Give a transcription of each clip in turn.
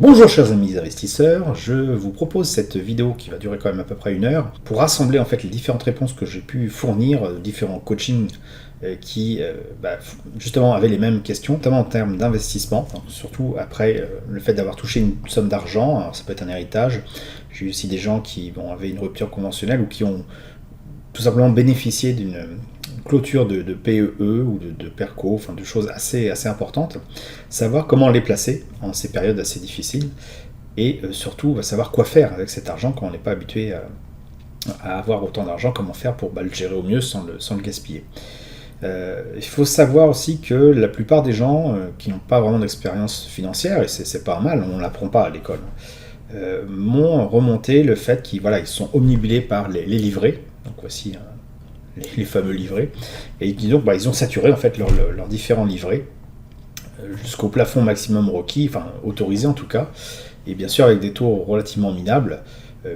Bonjour chers amis investisseurs, je vous propose cette vidéo qui va durer quand même à peu près 1 heure pour rassembler en fait les différentes réponses que j'ai pu fournir, différents coachings qui justement avaient les mêmes questions, notamment en termes d'investissement, surtout après le fait d'avoir touché une somme d'argent. Alors ça peut être un héritage. J'ai eu aussi des gens qui avaient une rupture conventionnelle ou qui ont tout simplement bénéficié d'une clôture de PEE ou de PERCO, enfin de choses assez importantes. Savoir comment les placer en ces périodes assez difficiles et surtout savoir quoi faire avec cet argent quand on n'est pas habitué à avoir autant d'argent, comment faire pour le gérer au mieux sans le gaspiller. Il faut savoir aussi que la plupart des gens qui n'ont pas vraiment d'expérience financière, et c'est pas mal, on ne l'apprend pas à l'école, m'ont remonté le fait qu'ils sont omnibulés par les livrets. Donc voici les fameux livrets, et qui donc ils ont saturé en fait leurs différents livrets jusqu'au plafond maximum requis, enfin autorisé en tout cas, et bien sûr avec des taux relativement minables,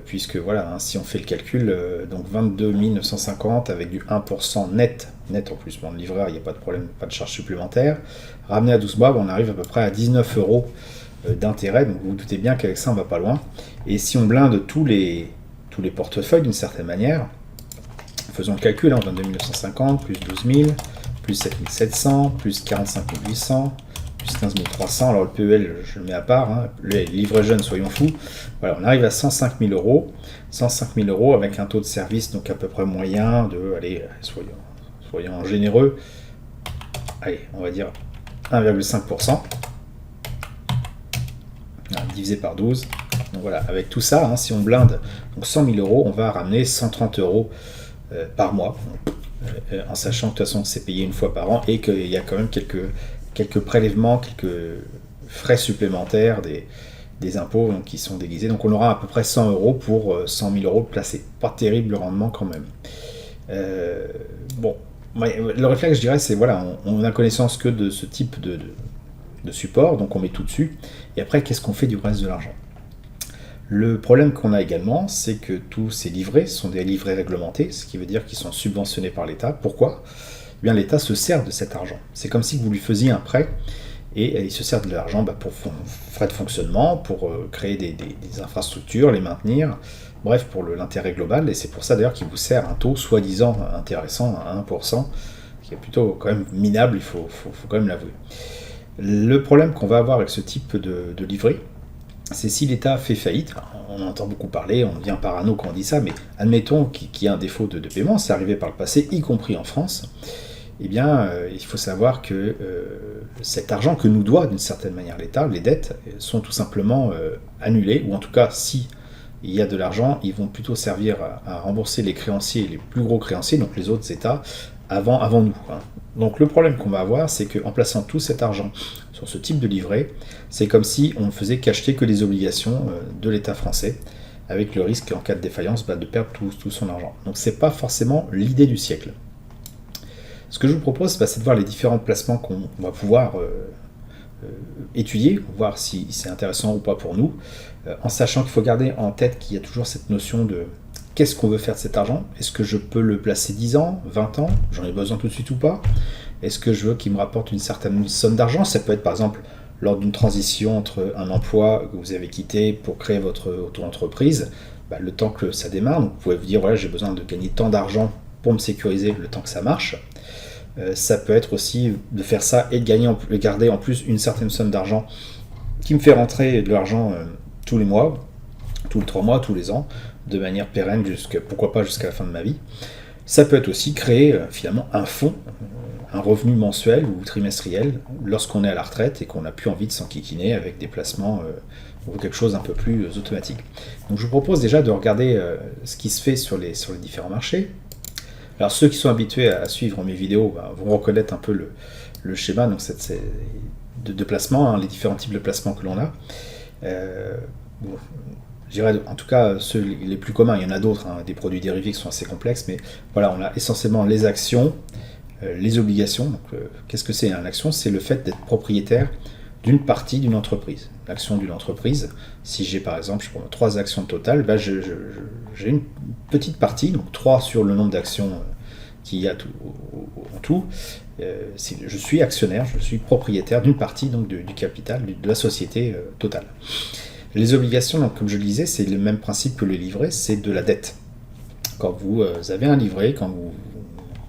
puisque si on fait le calcul, donc 22 950 avec du 1% net en plus, le livreur, il n'y a pas de problème, pas de charge supplémentaire, ramené à 12 mois, on arrive à peu près à 19 € d'intérêt, donc vous vous doutez bien qu'avec ça on va pas loin, et si on blinde tous les portefeuilles d'une certaine manière, faisons le calcul, 22 950, plus 12 000, plus 7 700, plus 45 800, plus 15 300, alors le PEL je le mets à part, les livrets jeunes soyons fous, voilà, on arrive à 105 000 €, 105 000 € avec un taux de service donc à peu près moyen de, allez, soyons généreux, allez, on va dire 1,5%, divisé par 12, donc voilà, avec tout ça, si on blinde donc 100 000 €, on va ramener 130 € par mois, en sachant que de toute façon c'est payé une fois par an et qu'il y a quand même quelques prélèvements, quelques frais supplémentaires, des impôts donc, qui sont déguisés. Donc on aura à peu près 100 € pour 100 000 € placés. Pas terrible rendement quand même. Le réflexe je dirais c'est on n'a connaissance que de ce type de support, donc on met tout dessus. Et après qu'est-ce qu'on fait du reste de l'argent ? Le problème qu'on a également, c'est que tous ces livrets sont des livrets réglementés, ce qui veut dire qu'ils sont subventionnés par l'État. Pourquoi ? Eh bien, l'État se sert de cet argent. C'est comme si vous lui faisiez un prêt, et il se sert de l'argent pour frais de fonctionnement, pour créer des infrastructures, les maintenir, bref, pour l'intérêt global, et c'est pour ça d'ailleurs qu'il vous sert un taux soi-disant intéressant à 1%, qui est plutôt quand même minable, il faut quand même l'avouer. Le problème qu'on va avoir avec ce type de livret, c'est si l'État fait faillite, on entend beaucoup parler, on devient parano quand on dit ça, mais admettons qu'il y a un défaut de paiement, c'est arrivé par le passé, y compris en France, eh bien, il faut savoir que cet argent que nous doit d'une certaine manière l'État, les dettes, sont tout simplement annulées, ou en tout cas, si il y a de l'argent, ils vont plutôt servir à rembourser les créanciers, les plus gros créanciers, donc les autres États, avant nous. Donc le problème qu'on va avoir, c'est qu'en plaçant tout cet argent sur ce type de livret, c'est comme si on ne faisait qu'acheter que des obligations de l'État français, avec le risque en cas de défaillance de perdre tout son argent. Donc c'est pas forcément l'idée du siècle. Ce que je vous propose, c'est de voir les différents placements qu'on va pouvoir étudier, voir si c'est intéressant ou pas pour nous, en sachant qu'il faut garder en tête qu'il y a toujours cette notion de qu'est-ce qu'on veut faire de cet argent ? Est-ce que je peux le placer 10 ans, 20 ans ? J'en ai besoin tout de suite ou pas ? Est-ce que je veux qu'il me rapporte une certaine somme d'argent ? Ça peut être par exemple lors d'une transition entre un emploi que vous avez quitté pour créer votre auto-entreprise, le temps que ça démarre, donc vous pouvez vous dire voilà, j'ai besoin de gagner tant d'argent pour me sécuriser le temps que ça marche. Ça peut être aussi de faire ça et de garder en plus une certaine somme d'argent qui me fait rentrer de l'argent tous les mois, tous les 3 mois, tous les ans, de manière pérenne, pourquoi pas jusqu'à la fin de ma vie. Ça peut être aussi créer finalement un fonds, un revenu mensuel ou trimestriel lorsqu'on est à la retraite et qu'on n'a plus envie de s'enquiquiner avec des placements ou quelque chose un peu plus automatique. Donc je vous propose déjà de regarder ce qui se fait sur les différents marchés. Alors ceux qui sont habitués à suivre mes vidéos vont reconnaître un peu le schéma donc de placement, les différents types de placements que l'on a. Je dirais en tout cas ceux les plus communs, il y en a d'autres, des produits dérivés qui sont assez complexes, mais voilà, on a essentiellement les actions, les obligations. Donc, qu'est-ce que c'est une action ? C'est le fait d'être propriétaire d'une partie d'une entreprise. L'action d'une entreprise, si j'ai par exemple 3 actions totales, j'ai une petite partie, donc 3 sur le nombre d'actions qui a tout, en tout, je suis actionnaire, je suis propriétaire d'une partie donc, du capital de la société totale. Les obligations, donc, comme je le disais, c'est le même principe que les livrets, c'est de la dette. Quand vous avez un livret, quand vous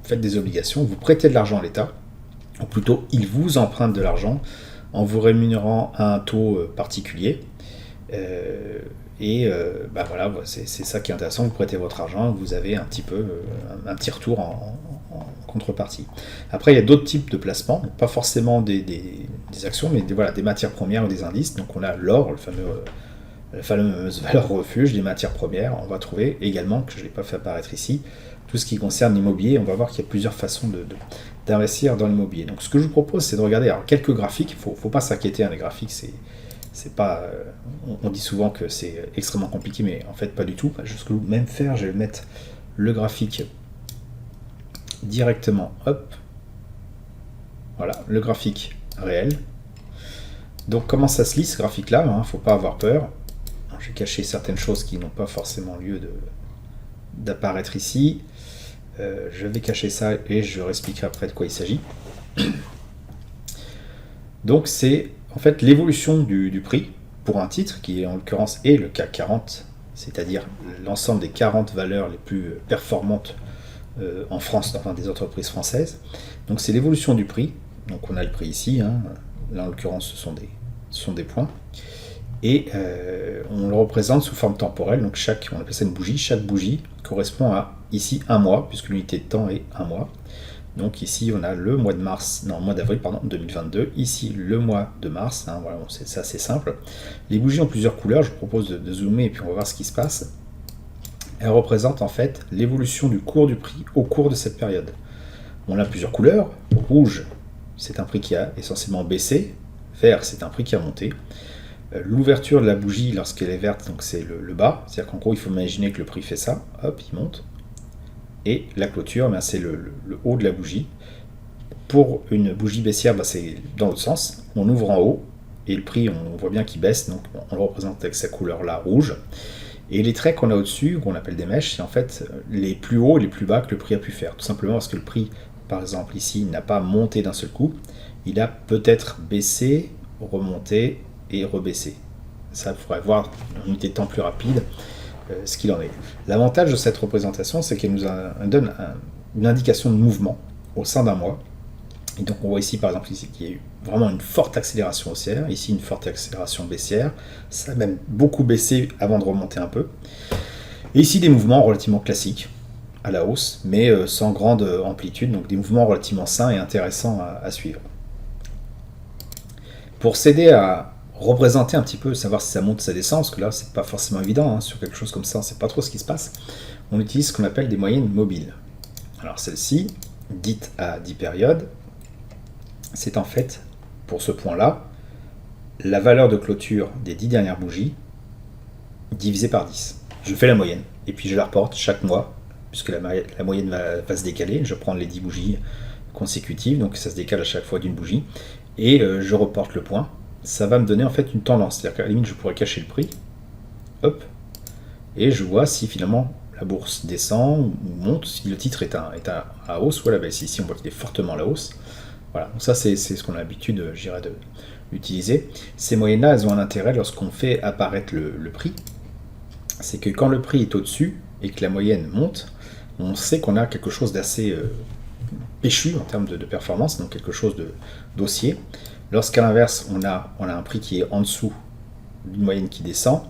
faites des obligations, vous prêtez de l'argent à l'État, ou plutôt il vous emprunte de l'argent en vous rémunérant à un taux particulier. Voilà, c'est ça qui est intéressant, vous prêtez votre argent, vous avez un petit retour en contrepartie. Après, il y a d'autres types de placements, pas forcément des actions, mais des matières premières ou des indices. Donc on a l'or, la fameuse valeur refuge des matières premières. On va trouver également, que je ne l'ai pas fait apparaître ici, tout ce qui concerne l'immobilier. On va voir qu'il y a plusieurs façons d'investir dans l'immobilier. Donc ce que je vous propose, c'est de regarder quelques graphiques. Il ne faut pas s'inquiéter, les graphiques, c'est pas, on dit souvent que c'est extrêmement compliqué, mais en fait pas du tout. Ce que je vais même faire, je vais mettre le graphique directement, hop, voilà, le graphique réel. Donc comment ça se lit ce graphique-là, hein, faut pas avoir peur. Je vais cacher certaines choses qui n'ont pas forcément lieu d'apparaître ici. Je vais cacher ça et je expliquerai après de quoi il s'agit. Donc c'est en fait l'évolution du prix pour un titre qui en l'occurrence est le CAC 40, c'est-à-dire l'ensemble des 40 valeurs les plus performantes en France, enfin des entreprises françaises. Donc c'est l'évolution du prix. Donc on a le prix ici, hein. Là en l'occurrence ce sont des points. Et on le représente sous forme temporelle, donc on appelle ça une bougie. Chaque bougie correspond à ici un mois, puisque l'unité de temps est un mois. Donc ici on a le mois d'avril 2022, ici le mois de mars, hein, voilà, c'est assez simple. Les bougies ont plusieurs couleurs, je vous propose de zoomer et puis on va voir ce qui se passe. Elles représentent en fait l'évolution du cours du prix au cours de cette période. On a plusieurs couleurs, rouge c'est un prix qui a essentiellement baissé, vert c'est un prix qui a monté. L'ouverture de la bougie lorsqu'elle est verte, donc c'est le bas, c'est-à-dire qu'en gros il faut imaginer que le prix fait ça, hop, il monte. Et la clôture, c'est le haut de la bougie. Pour une bougie baissière, c'est dans l'autre sens. On ouvre en haut et le prix, on voit bien qu'il baisse, donc on le représente avec sa couleur-là rouge. Et les traits qu'on a au-dessus, qu'on appelle des mèches, c'est en fait les plus hauts et les plus bas que le prix a pu faire. Tout simplement parce que le prix, par exemple ici, n'a pas monté d'un seul coup. Il a peut-être baissé, remonté et rebaissé. Ça, il faudrait voir une unité de temps plus rapide. Ce qu'il en est. L'avantage de cette représentation, c'est qu'elle nous donne une indication de mouvement au sein d'un mois. Et donc on voit ici par exemple qu'il y a eu vraiment une forte accélération haussière, ici une forte accélération baissière, ça a même beaucoup baissé avant de remonter un peu. Et ici des mouvements relativement classiques à la hausse, mais sans grande amplitude, donc des mouvements relativement sains et intéressants à suivre. Pour s'aider à représenter un petit peu, savoir si ça monte, ça descend, parce que là c'est pas forcément évident, hein, sur quelque chose comme ça, on sait pas trop ce qui se passe, on utilise ce qu'on appelle des moyennes mobiles. Alors celle-ci, dite à 10 périodes, c'est en fait, pour ce point-là, la valeur de clôture des 10 dernières bougies divisée par 10. Je fais la moyenne, et puis je la reporte chaque mois, puisque la moyenne va se décaler, je prends les 10 bougies consécutives, donc ça se décale à chaque fois d'une bougie, et je reporte le point. Ça va me donner en fait une tendance, c'est-à-dire qu'à la limite je pourrais cacher le prix, hop, et je vois si finalement la bourse descend ou monte, si le titre est à hausse ou à la baisse. Ici on voit qu'il est fortement à la hausse. Voilà, donc ça c'est ce qu'on a l'habitude, d'utiliser. Ces moyennes-là, elles ont un intérêt lorsqu'on fait apparaître le prix, c'est que quand le prix est au-dessus et que la moyenne monte, on sait qu'on a quelque chose d'assez péchu en termes de performance, donc quelque chose d'haussier. Lorsqu'à l'inverse, on a un prix qui est en dessous d'une moyenne qui descend,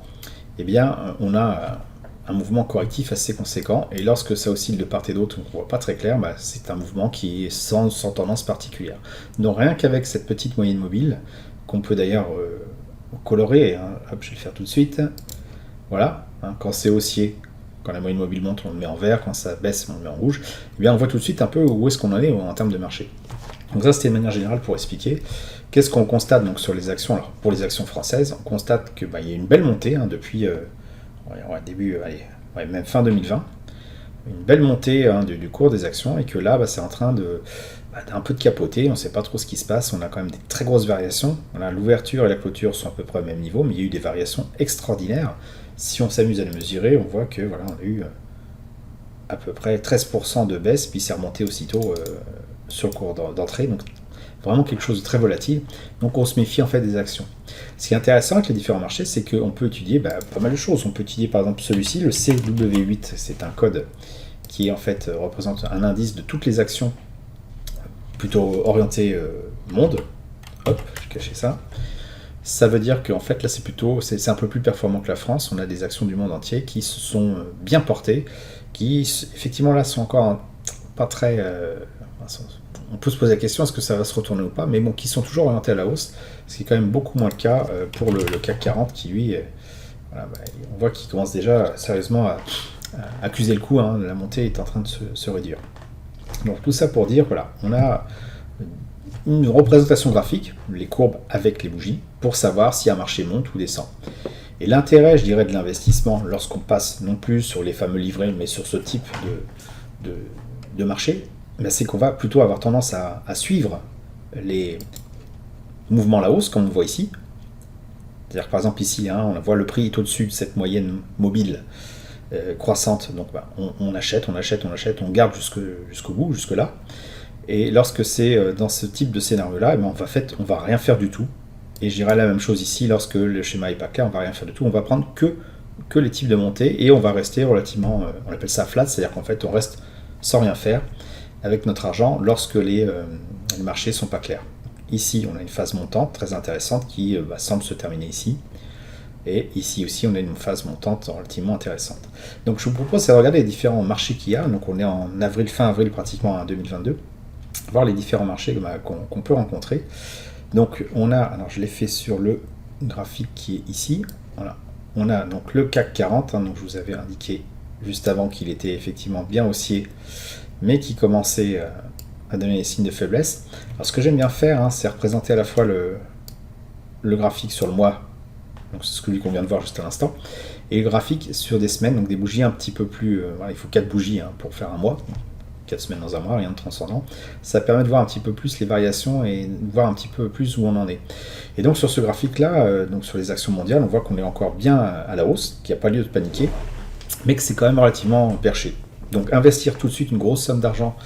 eh bien, on a un mouvement correctif assez conséquent. Et lorsque ça oscille de part et d'autre, on ne voit pas très clair, c'est un mouvement qui est sans tendance particulière. Donc rien qu'avec cette petite moyenne mobile, qu'on peut d'ailleurs colorer, hein, hop, je vais le faire tout de suite, voilà, hein, quand c'est haussier, quand la moyenne mobile monte, on le met en vert, quand ça baisse, on le met en rouge, eh bien, on voit tout de suite un peu où est-ce qu'on en est en termes de marché. Donc ça, c'était de manière générale pour expliquer. Qu'est-ce qu'on constate donc sur les actions? Alors, pour les actions françaises, on constate qu'il y a une belle montée depuis même fin 2020, une belle montée du cours des actions, et que là, c'est en train d'un peu de capoter, on ne sait pas trop ce qui se passe, on a quand même des très grosses variations. Voilà, l'ouverture et la clôture sont à peu près au même niveau, mais il y a eu des variations extraordinaires. Si on s'amuse à les mesurer, on voit que voilà, on a eu à peu près 13% de baisse, puis c'est remonté aussitôt sur le cours d'entrée. Donc vraiment quelque chose de très volatile. Donc on se méfie en fait des actions. Ce qui est intéressant avec les différents marchés, c'est qu'on peut étudier pas mal de choses. On peut étudier par exemple celui-ci, le CW8, c'est un code qui en fait représente un indice de toutes les actions plutôt orientées monde. Hop, j'ai caché ça. Ça veut dire qu'en fait là c'est un peu plus performant que la France. On a des actions du monde entier qui se sont bien portées, qui effectivement là sont encore pas très... on peut se poser la question, est-ce que ça va se retourner ou pas, mais bon, qui sont toujours orientés à la hausse, ce qui est quand même beaucoup moins le cas pour le CAC 40 qui lui, on voit qu'il commence déjà sérieusement à accuser le coup, hein, la montée est en train de se réduire. Donc tout ça pour dire, voilà, on a une représentation graphique, les courbes avec les bougies, pour savoir si un marché monte ou descend. Et l'intérêt, je dirais, de l'investissement, lorsqu'on passe non plus sur les fameux livrets, mais sur ce type de marché, c'est qu'on va plutôt avoir tendance à suivre les mouvements à la hausse, comme on voit ici. C'est-à-dire que par exemple ici, hein, on voit le prix est au-dessus de cette moyenne mobile croissante, donc on achète, on garde jusqu'au bout, jusque là. Et lorsque c'est dans ce type de scénario-là, on va rien faire du tout. Et je dirais la même chose ici, lorsque le schéma n'est pas clair, on va rien faire du tout, on va prendre que les types de montée et on va rester relativement, on appelle ça flat, c'est-à-dire qu'en fait on reste sans rien faire avec notre argent lorsque les marchés ne sont pas clairs. Ici, on a une phase montante très intéressante qui semble se terminer ici. Et ici aussi, on a une phase montante relativement intéressante. Donc je vous propose de regarder les différents marchés qu'il y a. Donc on est en avril, fin avril pratiquement en 2022. Voir les différents marchés qu'on peut rencontrer. Donc on a, alors je l'ai fait sur le graphique qui est ici. Voilà. On a donc le CAC 40, hein, donc je vous avais indiqué juste avant qu'il était effectivement bien haussier, mais qui commençait à donner des signes de faiblesse. Alors ce que j'aime bien faire, hein, c'est représenter à la fois le graphique sur le mois, donc c'est celui qu'on vient de voir juste à l'instant, et le graphique sur des semaines, donc des bougies un petit peu plus... voilà, il faut 4 bougies hein, pour faire un mois, 4 semaines dans un mois, rien de transcendant. Ça permet de voir un petit peu plus les variations et de voir un petit peu plus où on en est. Et donc sur ce graphique-là, donc sur les actions mondiales, on voit qu'on est encore bien à la hausse, qu'il n'y a pas lieu de paniquer, mais que c'est quand même relativement perché. Donc investir tout de suite une grosse somme d'argent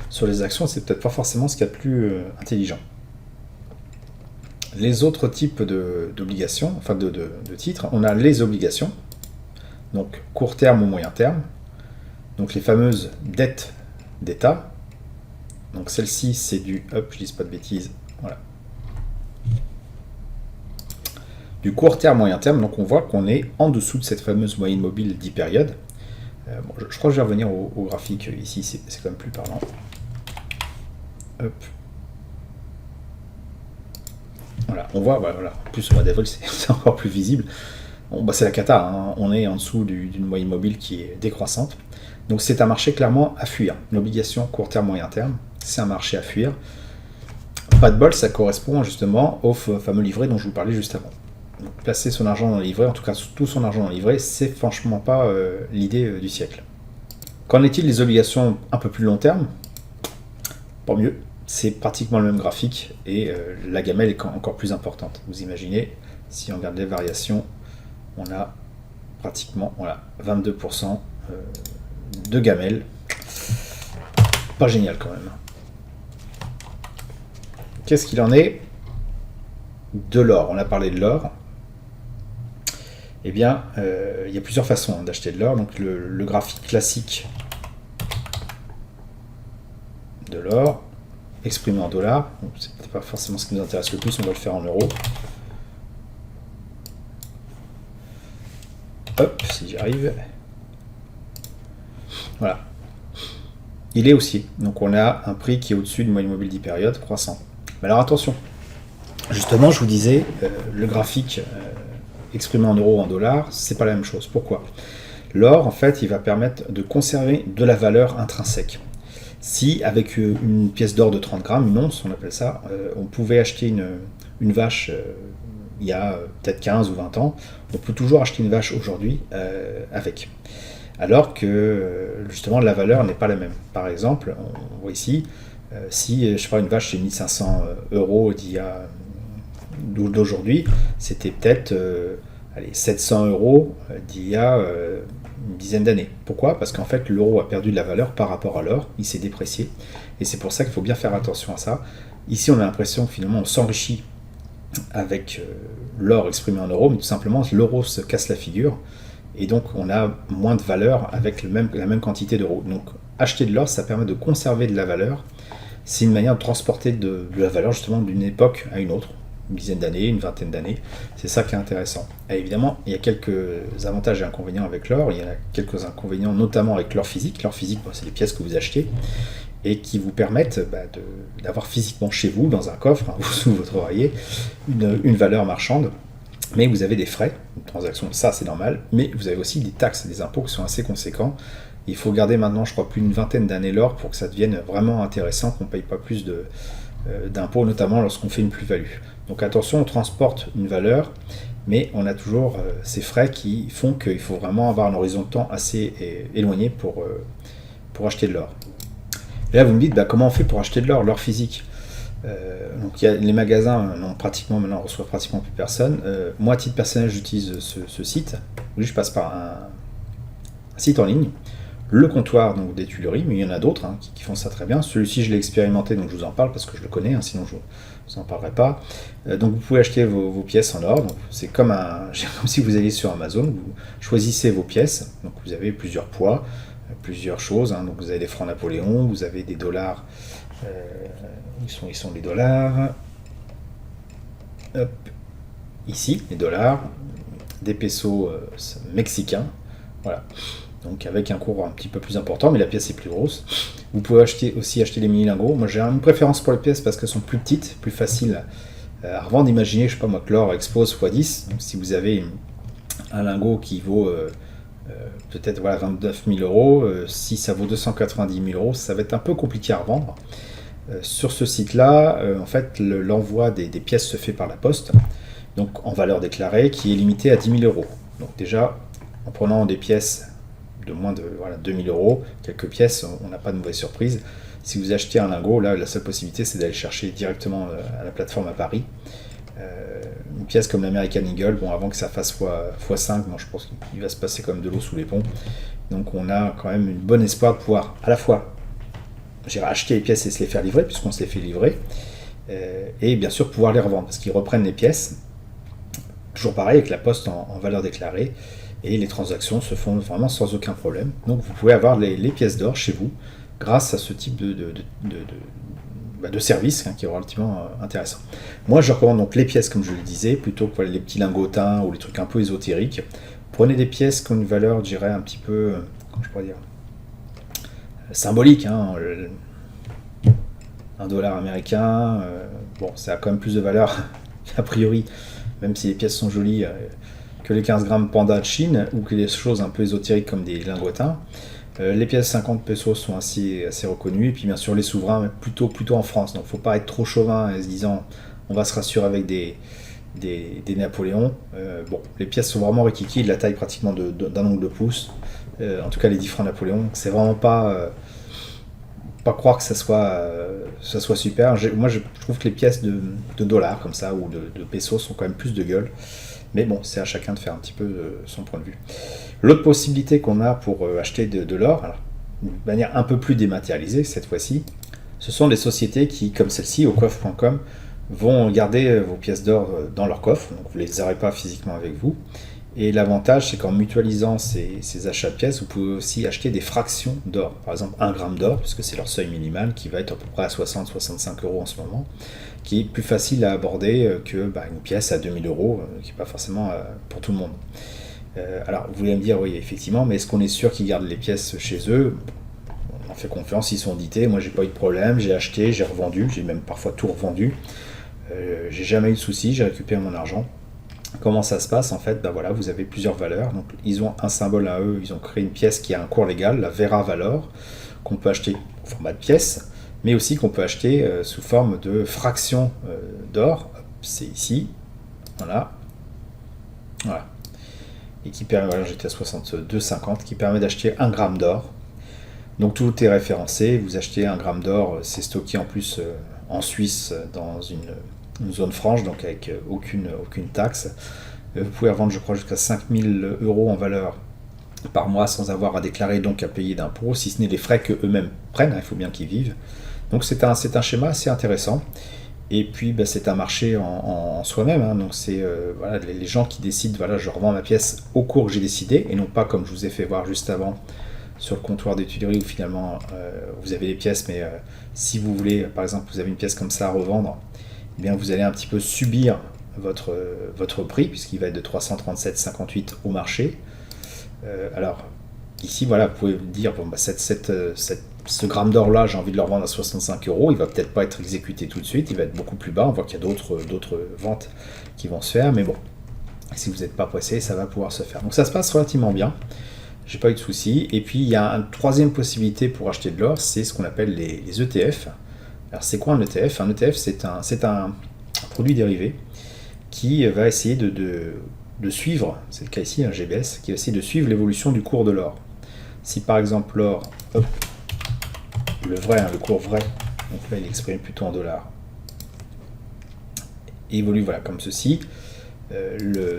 sur les actions, c'est peut-être pas forcément ce qu'il y a de plus intelligent. Les autres types d'obligations, enfin de titres, on a les obligations, donc court terme ou moyen terme, donc les fameuses dettes d'État. Donc celle-ci, c'est du, hop, je dis pas de bêtises, voilà, du court terme, moyen terme, donc on voit qu'on est en dessous de cette fameuse moyenne mobile 10 périodes. Je crois que je vais revenir au graphique ici, c'est quand même plus parlant. Hop. Voilà, on voit, voilà, en plus au mois d'avril c'est encore plus visible. Bon, c'est la cata, hein. On est en dessous d'une moyenne mobile qui est décroissante. Donc c'est un marché clairement à fuir. Une obligation court terme, moyen terme, c'est un marché à fuir. Pas de bol, ça correspond justement au fameux livret dont je vous parlais juste avant. Donc, placer son argent dans le livret, en tout cas tout son argent dans le livret, c'est franchement pas l'idée du siècle. Qu'en est-il des obligations un peu plus long terme? Pas mieux. C'est pratiquement le même graphique et la gamelle est encore plus importante. Vous imaginez, si on regarde les variations, on a pratiquement 22% de gamelle. Pas génial quand même. Qu'est-ce qu'il en est de l'or? On a parlé de l'or. Eh bien, il y a plusieurs façons d'acheter de l'or. Donc le graphique classique de l'or, exprimé en dollars. C'est peut-être pas forcément ce qui nous intéresse le plus, on va le faire en euros. Hop, si j'y arrive. Voilà. Il est haussier. Donc on a un prix qui est au-dessus de moyenne mobile 10 périodes, croissant. Mais alors attention. Justement, je vous disais, le graphique exprimé en euros ou en dollars, c'est pas la même chose. Pourquoi? L'or, en fait, il va permettre de conserver de la valeur intrinsèque. Si, avec une pièce d'or de 30 grammes, une once, on appelle ça, on pouvait acheter une vache il y a peut-être 15 ou 20 ans, on peut toujours acheter une vache aujourd'hui avec. Alors que, justement, la valeur n'est pas la même. Par exemple, on voit ici, si, je sais pas, une vache, c'est 1500 € d'aujourd'hui, c'était peut-être 700 € d'il y a une dizaine d'années. Pourquoi? Parce qu'en fait, l'euro a perdu de la valeur par rapport à l'or, il s'est déprécié. Et c'est pour ça qu'il faut bien faire attention à ça. Ici, on a l'impression que finalement, on s'enrichit avec l'or exprimé en euros, mais tout simplement, l'euro se casse la figure. Et donc, on a moins de valeur avec la même quantité d'euros. Donc, acheter de l'or, ça permet de conserver de la valeur. C'est une manière de transporter de la valeur, justement, d'une époque à une autre. Une dizaine d'années, une vingtaine d'années. C'est ça qui est intéressant. Et évidemment, il y a quelques avantages et inconvénients avec l'or. Il y en a quelques inconvénients, notamment avec l'or physique. L'or physique, c'est les pièces que vous achetez et qui vous permettent d'avoir physiquement chez vous, dans un coffre, ou sous votre oreiller, une valeur marchande. Mais vous avez des frais, une transaction, ça c'est normal, mais vous avez aussi des taxes, des impôts qui sont assez conséquents. Il faut garder maintenant, je crois, plus d'une vingtaine d'années l'or pour que ça devienne vraiment intéressant, qu'on ne paye pas plus d'impôts, notamment lorsqu'on fait une plus-value. Donc attention, on transporte une valeur, mais on a toujours ces frais qui font qu'il faut vraiment avoir un horizon de temps assez éloigné pour acheter de l'or. Et là, vous me dites, comment on fait pour acheter de l'or, l'or physique? Donc les magasins maintenant reçoivent pratiquement plus personne. Moi, à titre personnel, j'utilise ce site. Oui, je passe par un site en ligne, le comptoir donc, des Tuileries, mais il y en a d'autres qui font ça très bien. Celui-ci, je l'ai expérimenté, donc je vous en parle parce que je le connais, sinon je ne vous en parlerai pas. Donc vous pouvez acheter vos pièces en or. C'est comme si vous alliez sur Amazon, vous choisissez vos pièces. Donc vous avez plusieurs poids, plusieurs choses. Donc vous avez des francs Napoléon, vous avez des dollars. Ils sont les dollars. Hop. Ici, les dollars, des pesos mexicains. Voilà. Donc avec un cours un petit peu plus important, mais la pièce est plus grosse. Vous pouvez aussi acheter les mini-lingots. Moi j'ai une préférence pour les pièces parce qu'elles sont plus petites, plus faciles à revendre. Imaginez, je sais pas moi, que l'or explose x10. Donc si vous avez un lingot qui vaut peut-être 29 000 euros, si ça vaut 290 000 euros, ça va être un peu compliqué à revendre. Sur ce site-là, en fait, l'envoi des pièces se fait par la poste, donc en valeur déclarée, qui est limitée à 10 000 euros. Donc déjà, en prenant des pièces de moins de 2 000 euros, quelques pièces, on n'a pas de mauvaise surprise. Si vous achetez un lingot, là, la seule possibilité, c'est d'aller chercher directement à la plateforme à Paris. Une pièce comme l'American Eagle, avant que ça fasse x5, je pense qu'il va se passer comme de l'eau sous les ponts. Donc on a quand même une bonne espoir de pouvoir à la fois acheter les pièces et se les faire livrer, puisqu'on se les fait livrer, et bien sûr pouvoir les revendre, parce qu'ils reprennent les pièces, toujours pareil avec la poste en valeur déclarée, et les transactions se font vraiment sans aucun problème. Donc vous pouvez avoir les pièces d'or chez vous, grâce à ce type de service qui est relativement intéressant. Moi je recommande donc les pièces, comme je le disais, plutôt que les petits lingotins ou les trucs un peu ésotériques. Prenez des pièces qui ont une valeur, je dirais, un petit peu, comment je pourrais dire, symbolique, un dollar américain, ça a quand même plus de valeur a priori, même si les pièces sont jolies, que les 15 grammes panda de Chine, ou que les choses un peu ésotériques comme des lingotins. Les pièces 50 pesos sont assez reconnues, et puis bien sûr les souverains plutôt en France, donc il ne faut pas être trop chauvin en se disant on va se rassurer avec des Napoléons. Les pièces sont vraiment rikiki, de la taille pratiquement d'un ongle de pouce. En tout cas les 10 francs Napoléon, c'est vraiment pas croire que ça soit super. Moi je trouve que les pièces de dollars comme ça ou de pesos sont quand même plus de gueule, mais c'est à chacun de faire un petit peu son point de vue. L'autre possibilité qu'on a pour acheter de l'or, alors, de manière un peu plus dématérialisée cette fois-ci, ce sont des sociétés qui, comme celle-ci, au coffre.com, vont garder vos pièces d'or dans leur coffre, donc vous ne les aurez pas physiquement avec vous. Et l'avantage, c'est qu'en mutualisant ces achats de pièces, vous pouvez aussi acheter des fractions d'or. Par exemple, 1 gramme d'or, puisque c'est leur seuil minimal, qui va être à peu près à 60-65 euros en ce moment, qui est plus facile à aborder que une pièce à 2000 euros, qui n'est pas forcément pour tout le monde. Alors, vous voulez me dire, oui, effectivement, mais est-ce qu'on est sûr qu'ils gardent les pièces chez eux? On fait confiance, ils sont audités. Moi, j'ai pas eu de problème, j'ai acheté, j'ai revendu, j'ai même parfois tout revendu. J'ai jamais eu de soucis, j'ai récupéré mon argent. Comment ça se passe? En fait, vous avez plusieurs valeurs. Donc, ils ont un symbole à eux, ils ont créé une pièce qui a un cours légal, la Vera Valor, qu'on peut acheter au format de pièce, mais aussi qu'on peut acheter sous forme de fraction d'or. C'est ici, voilà. Et qui permet, j'étais à 62,50, qui permet d'acheter 1 gramme d'or. Donc tout est référencé, vous achetez 1 gramme d'or, c'est stocké en plus en Suisse dans une zone franche, donc avec aucune taxe. Vous pouvez revendre, je crois, jusqu'à 5 000 euros en valeur par mois sans avoir à déclarer, donc à payer d'impôts, si ce n'est les frais qu'eux-mêmes prennent, hein, il faut bien qu'ils vivent. Donc c'est un schéma assez intéressant. Et puis c'est un marché en soi-même, hein. Donc c'est voilà, les gens qui décident, voilà, je revends ma pièce au cours que j'ai décidé, et non pas comme je vous ai fait voir juste avant sur le comptoir des Tuileries où finalement vous avez les pièces, mais si vous voulez, par exemple, vous avez une pièce comme ça à revendre, eh bien vous allez un petit peu subir votre prix, puisqu'il va être de 337,58 au marché. Alors, ici, voilà, vous pouvez vous dire, bon, ce gramme d'or là, j'ai envie de le revendre à 65 euros, il va peut-être pas être exécuté tout de suite, il va être beaucoup plus bas, on voit qu'il y a d'autres ventes qui vont se faire, mais bon, si vous n'êtes pas pressé, ça va pouvoir se faire. Donc ça se passe relativement bien, j'ai pas eu de soucis. Et puis il y a une troisième possibilité pour acheter de l'or, c'est ce qu'on appelle les ETF. Alors c'est quoi un ETF? Un ETF, c'est un produit dérivé qui va essayer de suivre, c'est le cas ici, un GBS, qui va essayer de suivre l'évolution du cours de l'or. Si par exemple l'or, hop, le vrai, hein, le cours vrai, donc là il est exprimé plutôt en dollars, évolue voilà, comme ceci,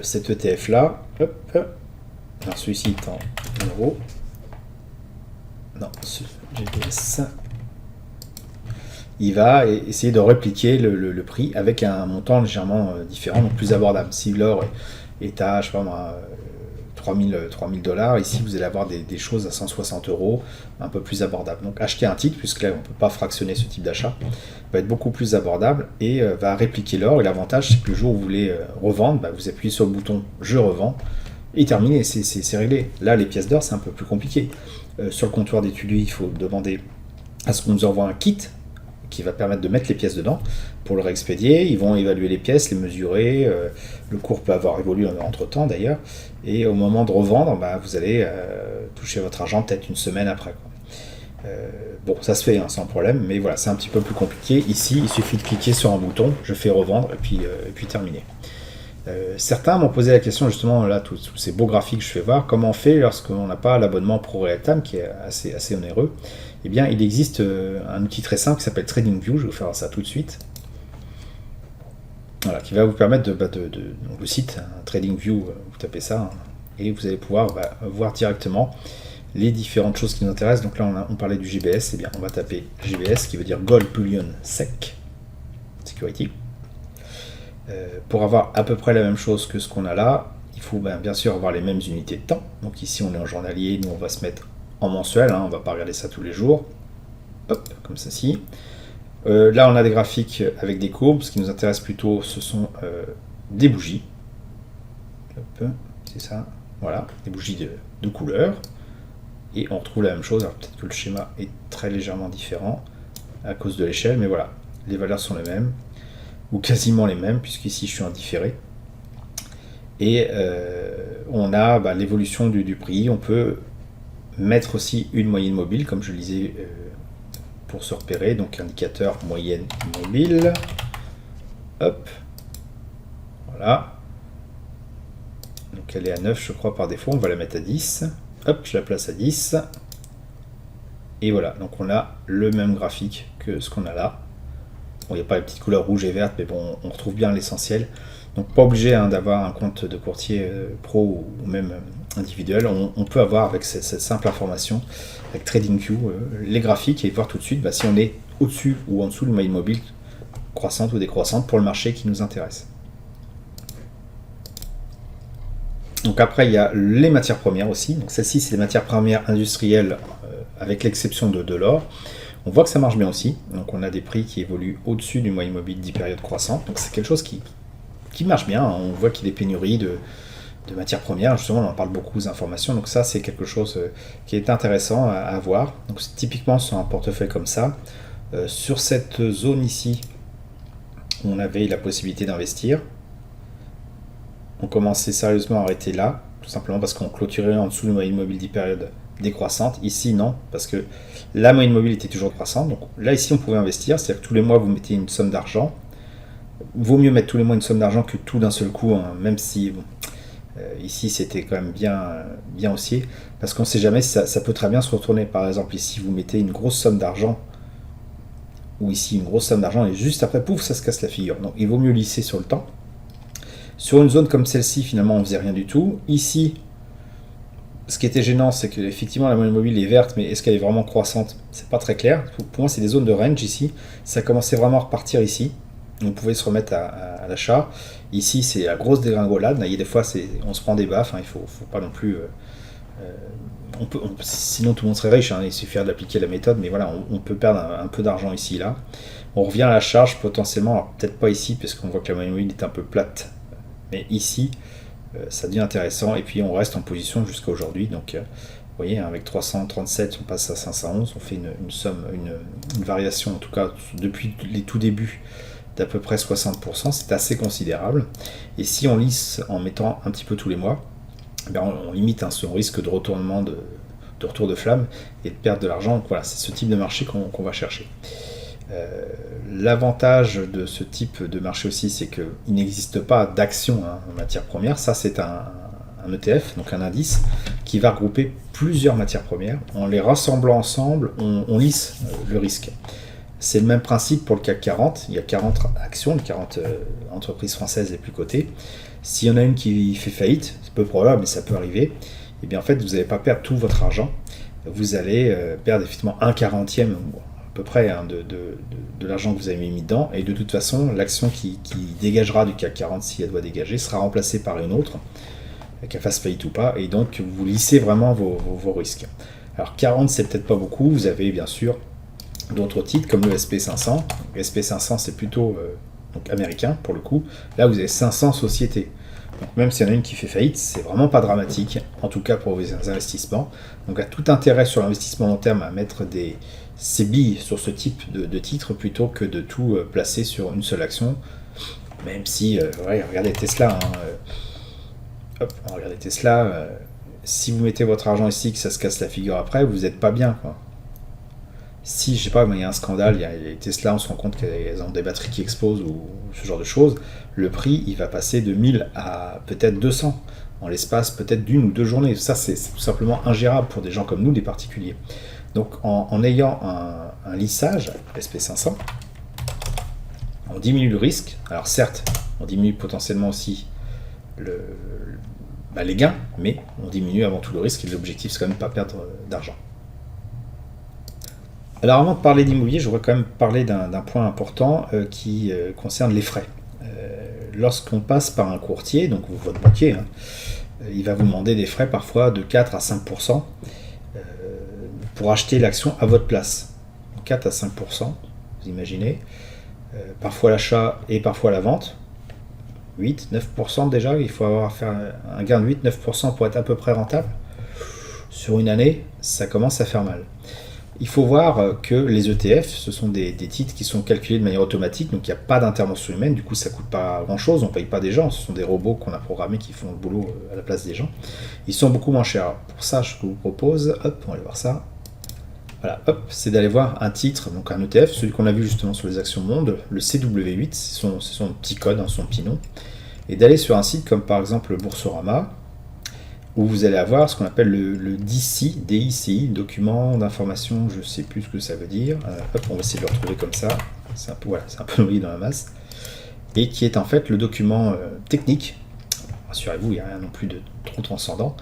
cet ETF là, hop, alors celui-ci est en euros, non, ce GBS, il va essayer de répliquer le prix avec un montant légèrement différent, donc plus abordable. Si l'or est à, je sais pas moi, 3000 $, ici vous allez avoir des choses à 160 euros, un peu plus abordable. Donc acheter un titre, puisque là on ne peut pas fractionner ce type d'achat, va être beaucoup plus abordable et va répliquer l'or. Et l'avantage, c'est que le jour où vous voulez revendre, vous appuyez sur le bouton je revends et terminé, c'est réglé. Là, les pièces d'or, c'est un peu plus compliqué. Sur le comptoir des Tuileries, il faut demander à ce qu'on nous envoie un kit qui va permettre de mettre les pièces dedans pour le réexpédier. Ils vont évaluer les pièces, les mesurer. Le cours peut avoir évolué entre temps d'ailleurs. Et au moment de revendre, vous allez toucher votre argent peut-être une semaine après, quoi. Bon, ça se fait hein, sans problème, mais voilà, c'est un petit peu plus compliqué. Ici, il suffit de cliquer sur un bouton, je fais revendre et puis terminé. Certains m'ont posé la question justement, là, tous ces beaux graphiques que je fais voir, comment on fait lorsqu'on n'a pas l'abonnement ProRealTime qui est assez onéreux. Eh bien, il existe un outil très simple qui s'appelle TradingView, je vais vous faire ça tout de suite. Voilà, qui va vous permettre donc le site, hein, TradingView, vous tapez ça, hein, et vous allez pouvoir voir directement les différentes choses qui nous intéressent. Donc là, on parlait du GBS, eh bien, on va taper GBS, qui veut dire Gold Bullion SEC, Security. Pour avoir à peu près la même chose que ce qu'on a là, il faut bien sûr avoir les mêmes unités de temps. Donc ici, on est en journalier, nous, on va se mettre en mensuel, hein, on ne va pas regarder ça tous les jours. Hop, comme ceci. Là, on a des graphiques avec des courbes. Ce qui nous intéresse plutôt, ce sont des bougies. Hop, c'est ça. Voilà, des bougies de couleur. Et on retrouve la même chose. Alors peut-être que le schéma est très légèrement différent à cause de l'échelle, mais voilà, les valeurs sont les mêmes, ou quasiment les mêmes, puisqu'ici je suis en différé. Et on a l'évolution du prix. On peut mettre aussi une moyenne mobile, comme je le disais, pour se repérer. Donc indicateur moyenne mobile. Hop. Voilà. Donc elle est à 9, je crois, par défaut. On va la mettre à 10. Hop, je la place à 10. Et voilà, donc on a le même graphique que ce qu'on a là. Bon, il n'y a pas les petites couleurs rouge et verte, mais bon, on retrouve bien l'essentiel. Donc pas obligé d'avoir un compte de courtier pro ou même individuel. On peut avoir avec cette simple information, avec TradingView, les graphiques et voir tout de suite si on est au-dessus ou en dessous de moyenne mobile croissante ou décroissante pour le marché qui nous intéresse. Donc après, il y a les matières premières aussi. Donc celles-ci, c'est les matières premières industrielles, avec l'exception de l'or. On voit que ça marche bien aussi. Donc on a des prix qui évoluent au-dessus du moyenne mobile 10 périodes croissantes. Donc c'est quelque chose qui marche bien. On voit qu'il y a des pénuries de matières premières. Justement, on en parle beaucoup aux informations. Donc ça, c'est quelque chose qui est intéressant à voir. Donc typiquement sur un portefeuille comme ça, sur cette zone ici, on avait la possibilité d'investir. On commençait sérieusement à arrêter là, tout simplement parce qu'on clôturait en dessous de moyenne mobile 10 périodes décroissante. Ici, non, parce que la moyenne mobile était toujours croissante. Donc là, ici, on pouvait investir. C'est-à-dire que tous les mois, vous mettez une somme d'argent. Vaut mieux mettre tous les mois une somme d'argent que tout d'un seul coup, hein, même si ici, c'était quand même bien haussier. Parce qu'on ne sait jamais si ça peut très bien se retourner. Par exemple, ici, vous mettez une grosse somme d'argent, ou ici, une grosse somme d'argent, et juste après, pouf, ça se casse la figure. Donc, il vaut mieux lisser sur le temps. Sur une zone comme celle-ci, finalement, on ne faisait rien du tout. Ici, Ce qui était gênant, c'est que effectivement la monnaie mobile est verte, mais est-ce qu'elle est vraiment croissante? C'est pas très clair. Pour moi, c'est des zones de range ici. Ça commençait vraiment à repartir ici. On pouvait se remettre à l'achat. Ici, c'est la grosse dégringolade. Il y a des fois, on se prend des baffes. Faut pas non plus. Sinon, tout le monde serait riche. Il suffirait d'appliquer la méthode. Mais voilà, on peut perdre un peu d'argent ici et là. On revient à la charge potentiellement. Alors, peut-être pas ici, parce qu'on voit que la monnaie mobile est un peu plate. Mais ici, ça devient intéressant. Et puis, on reste en position jusqu'à aujourd'hui. Donc, vous voyez, avec 337, on passe à 511. On fait une somme, une variation, en tout cas, depuis les tout débuts, d'à peu près 60%, c'est assez considérable. Et si on lisse en mettant un petit peu tous les mois, on limite son risque de retournement, de retour de flamme et de perdre de l'argent. Donc voilà, c'est ce type de marché qu'on va chercher. L'avantage de ce type de marché aussi, c'est qu'il n'existe pas d'action en matière première. Ça, c'est un ETF, donc un indice, qui va regrouper plusieurs matières premières. En les rassemblant ensemble, on lisse le risque. C'est le même principe pour le CAC 40. Il y a 40 actions, 40 entreprises françaises les plus cotées. S'il y en a une qui fait faillite, c'est peu probable, mais ça peut arriver, et bien en fait, vous n'allez pas perdre tout votre argent. Vous allez perdre effectivement un quarantième, à peu près, de l'argent que vous avez mis dedans. Et de toute façon, l'action qui dégagera du CAC 40, si elle doit dégager, sera remplacée par une autre, qu'elle fasse faillite ou pas. Et donc, vous lissez vraiment vos risques. Alors 40, c'est peut-être pas beaucoup. Vous avez bien sûr d'autres titres comme le SP500. Le SP500, c'est plutôt donc américain pour le coup. Là, vous avez 500 sociétés. Donc même s'il y en a une qui fait faillite, c'est vraiment pas dramatique, en tout cas pour vos investissements. Donc à tout intérêt sur l'investissement long terme à mettre ses billes sur ce type de titre plutôt que de tout placer sur une seule action. Même si, regardez Tesla. Regardez Tesla. Si vous mettez votre argent ici, que ça se casse la figure après, vous n'êtes pas bien, quoi. Si, je sais pas, il y a un scandale, il y a les Tesla, on se rend compte qu'elles ont des batteries qui explosent ou ce genre de choses, le prix, il va passer de 1000 à peut-être 200 en l'espace peut-être d'une ou deux journées. Ça, c'est tout simplement ingérable pour des gens comme nous, des particuliers. Donc, en ayant un lissage, SP500, on diminue le risque. Alors certes, on diminue potentiellement aussi les gains, mais on diminue avant tout le risque et l'objectif, c'est quand même pas perdre d'argent. Alors avant de parler d'immobilier, je voudrais quand même parler d'un point important qui concerne les frais. Lorsqu'on passe par un courtier, donc votre banquier, il va vous demander des frais parfois de 4 à 5% pour acheter l'action à votre place. 4 à 5%, vous imaginez. Parfois l'achat et parfois la vente. 8, 9% déjà, il faut avoir fait un gain de 8, 9% pour être à peu près rentable. Sur une année, ça commence à faire mal. Il faut voir que les ETF, ce sont des titres qui sont calculés de manière automatique, donc il n'y a pas d'intervention humaine, du coup ça ne coûte pas grand-chose, on ne paye pas des gens, ce sont des robots qu'on a programmés qui font le boulot à la place des gens. Ils sont beaucoup moins chers. Pour ça, je vous propose, on va aller voir ça. Voilà, c'est d'aller voir un titre, donc un ETF, celui qu'on a vu justement sur les actions monde, le CW8, c'est son petit code, son petit nom, et d'aller sur un site comme par exemple Boursorama, où vous allez avoir ce qu'on appelle le DICI, document d'information, je ne sais plus ce que ça veut dire. On va essayer de le retrouver comme ça. C'est un peu noyé dans la masse. Et qui est en fait le document technique. Rassurez-vous, il n'y a rien non plus de trop transcendant.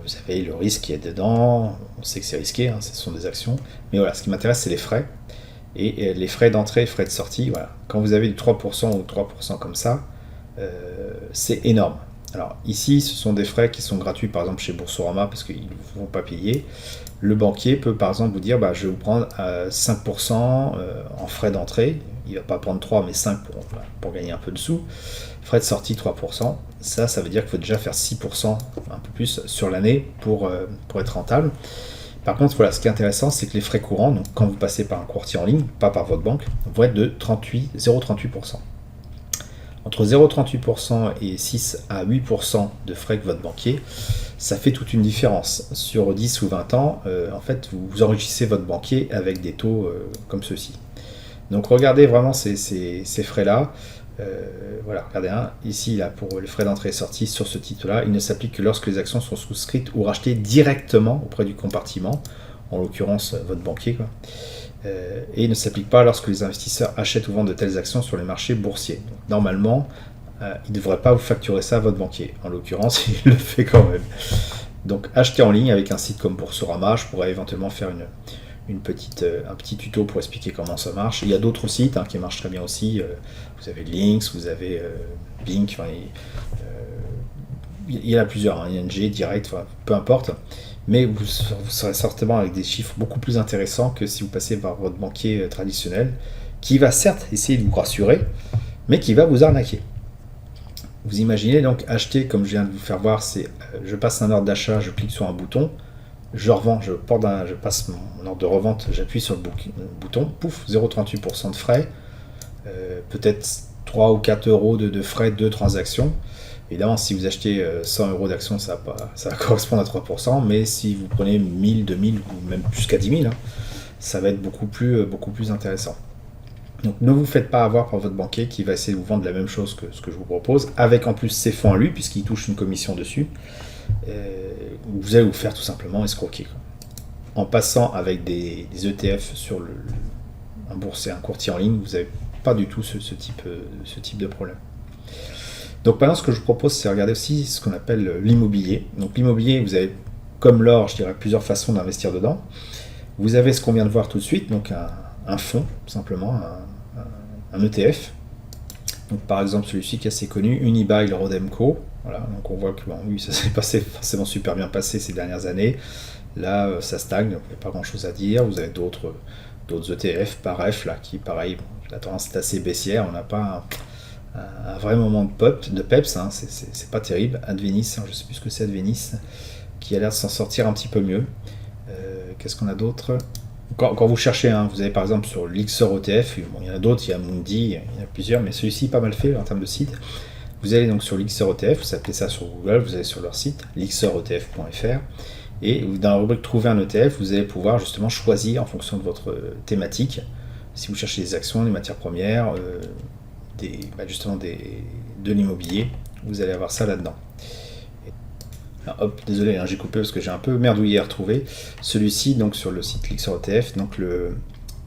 Vous savez le risque qui est dedans. On sait que c'est risqué, ce sont des actions. Mais voilà, ce qui m'intéresse, c'est les frais. Et les frais d'entrée, frais de sortie. Voilà. Quand vous avez du 3% ou 3% comme ça, c'est énorme. Alors ici, ce sont des frais qui sont gratuits, par exemple chez Boursorama, parce qu'ils ne vont pas payer. Le banquier peut par exemple vous dire, je vais vous prendre 5% en frais d'entrée. Il ne va pas prendre 3, mais 5 pour gagner un peu de sous. Frais de sortie 3%. Ça veut dire qu'il faut déjà faire 6%, un peu plus, sur l'année pour être rentable. Par contre, voilà, ce qui est intéressant, c'est que les frais courants, donc quand vous passez par un courtier en ligne, pas par votre banque, vont être de 0,38%. Entre 0,38% et 6 à 8% de frais que votre banquier, ça fait toute une différence. Sur 10 ou 20 ans, en fait, vous enrichissez votre banquier avec des taux comme ceci. Donc regardez vraiment ces frais-là. Voilà, regardez ici là, pour les frais d'entrée et sortie sur ce titre-là, il ne s'applique que lorsque les actions sont souscrites ou rachetées directement auprès du compartiment, en l'occurrence votre banquier, quoi. Et il ne s'applique pas lorsque les investisseurs achètent ou vendent de telles actions sur les marchés boursiers. Donc, normalement, il ne devrait pas vous facturer ça à votre banquier. En l'occurrence, il le fait quand même. Donc acheter en ligne avec un site comme Boursorama, je pourrais éventuellement faire un petit tuto pour expliquer comment ça marche. Il y a d'autres sites qui marchent très bien aussi. Vous avez Lynx, vous avez Bink, il y en a plusieurs, ING, Direct, peu importe. Mais vous serez certainement avec des chiffres beaucoup plus intéressants que si vous passez par votre banquier traditionnel, qui va certes essayer de vous rassurer, mais qui va vous arnaquer. Vous imaginez donc acheter, comme je viens de vous faire voir, je passe un ordre d'achat, je clique sur un bouton, je revends, je passe mon ordre de revente, j'appuie sur le bouton, pouf, 0,38% de frais, peut-être 3 ou 4 euros de frais de transaction. Évidemment, si vous achetez 100 euros d'action, ça va correspondre à 3%, mais si vous prenez 1000, 2000 ou même jusqu'à 10 000, ça va être beaucoup plus intéressant. Donc ne vous faites pas avoir par votre banquier qui va essayer de vous vendre la même chose que ce que je vous propose, avec en plus ses fonds à lui, puisqu'il touche une commission dessus. Vous allez vous faire tout simplement escroquer. En passant avec des ETF sur un boursier, un courtier en ligne, vous n'avez pas du tout ce type de problème. Donc maintenant, ce que je vous propose, c'est regarder aussi ce qu'on appelle l'immobilier. Donc l'immobilier, vous avez, comme l'or, je dirais, plusieurs façons d'investir dedans. Vous avez ce qu'on vient de voir tout de suite, donc un fonds, simplement, un ETF. Donc par exemple celui-ci qui est assez connu, Unibail Rodamco. Voilà, donc on voit que oui, ça s'est forcément super bien passé ces dernières années. Là, ça stagne, donc il n'y a pas grand-chose à dire. Vous avez d'autres ETF, Paref, là, qui pareil, la tendance est assez baissière. On n'a pas un vrai moment de peps, c'est pas terrible. Advenis, je ne sais plus ce que c'est Advenis, qui a l'air de s'en sortir un petit peu mieux. Qu'est-ce qu'on a d'autre ? Quand vous cherchez, vous avez par exemple sur l'Ixor ETF, il y en a d'autres, il y a Mundi, il y en a plusieurs, mais celui-ci est pas mal fait en termes de site. Vous allez donc sur l'Ixor ETF, vous appelez ça sur Google, vous allez sur leur site, lixoretf.fr, et dans la rubrique Trouver un ETF, vous allez pouvoir justement choisir en fonction de votre thématique, si vous cherchez des actions, des matières premières, de l'immobilier, vous allez avoir ça là-dedans. Désolé, j'ai coupé parce que j'ai un peu merdouillé à retrouver. Celui-ci, donc sur le site Lixor ETF, donc le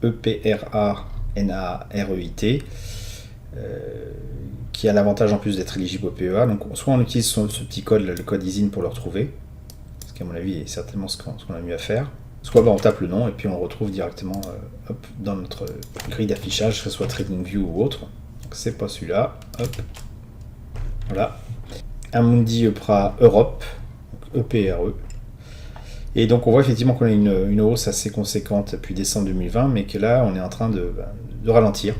EPRANAREIT, qui a l'avantage en plus d'être éligible au PEA. Donc soit on utilise ce petit code, le code ISIN pour le retrouver, ce qui à mon avis est certainement ce qu'on a mieux à faire. Soit on tape le nom et puis on le retrouve directement dans notre grille d'affichage, que ce soit TradingView ou autre. Donc c'est pas celui-là. Voilà. Amundi EPRA Europe. EPRE. Et donc on voit effectivement qu'on a une hausse assez conséquente depuis décembre 2020, mais que là on est en train de ralentir.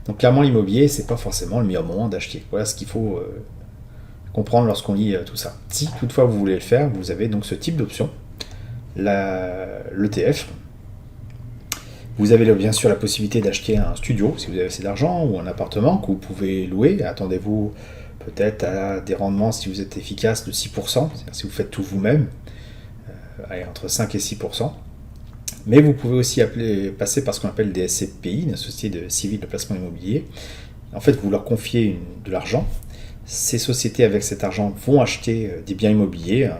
Donc clairement l'immobilier, c'est pas forcément le meilleur moment d'acheter. Voilà ce qu'il faut comprendre lorsqu'on lit tout ça. Si toutefois vous voulez le faire, vous avez donc ce type d'option, l'ETF. Vous avez bien sûr la possibilité d'acheter un studio si vous avez assez d'argent, ou un appartement que vous pouvez louer. Attendez-vous peut-être à des rendements, si vous êtes efficace, de 6%, c'est-à-dire si vous faites tout vous-même, entre 5 et 6%. Mais vous pouvez aussi passer par ce qu'on appelle des SCPI, une société civile de placement immobilier. En fait, vous leur confiez de l'argent. Ces sociétés, avec cet argent, vont acheter des biens immobiliers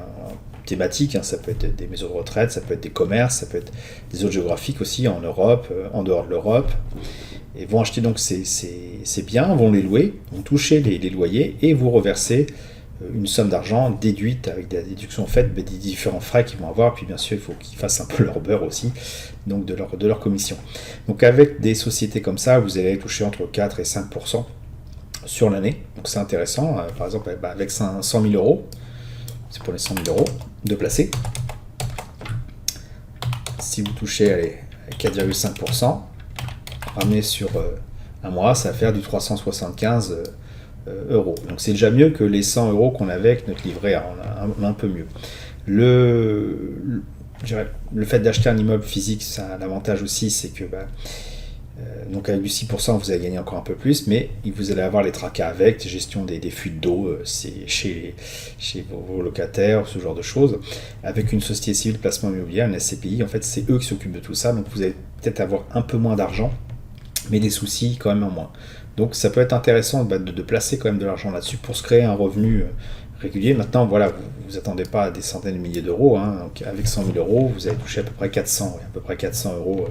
thématiques. Ça peut être des maisons de retraite, ça peut être des commerces, ça peut être des zones géographiques aussi, en Europe, en dehors de l'Europe. Et vont acheter donc ces biens, vont les louer, vont toucher les loyers et vous reverser une somme d'argent déduite avec des déductions faites des différents frais qu'ils vont avoir. Puis bien sûr, il faut qu'ils fassent un peu leur beurre aussi, donc de leur commission. Donc avec des sociétés comme ça, vous allez toucher entre 4 et 5% sur l'année. Donc c'est intéressant. Par exemple, avec 100 000 euros, c'est pour les 100 000 euros de placer. Si vous touchez 4,5%, ramené sur un mois, ça va faire du 375 euros. Donc c'est déjà mieux que les 100 euros qu'on avait avec notre livret A. On a un peu mieux. Le fait d'acheter un immeuble physique, ça a l'avantage aussi, c'est que donc avec du 6%, vous allez gagner encore un peu plus, mais vous allez avoir les tracas avec, gestion des fuites d'eau chez vos locataires, ce genre de choses. Avec une société civile de placement immobilier, une SCPI, en fait, c'est eux qui s'occupent de tout ça, donc vous allez peut-être avoir un peu moins d'argent, mais des soucis quand même en moins. Donc ça peut être intéressant de placer quand même de l'argent là-dessus pour se créer un revenu régulier. Maintenant, voilà, vous attendez pas à des centaines de milliers d'euros, hein. Donc, avec 100 000 euros, vous allez toucher à peu près 400, ouais, à peu près 400 euros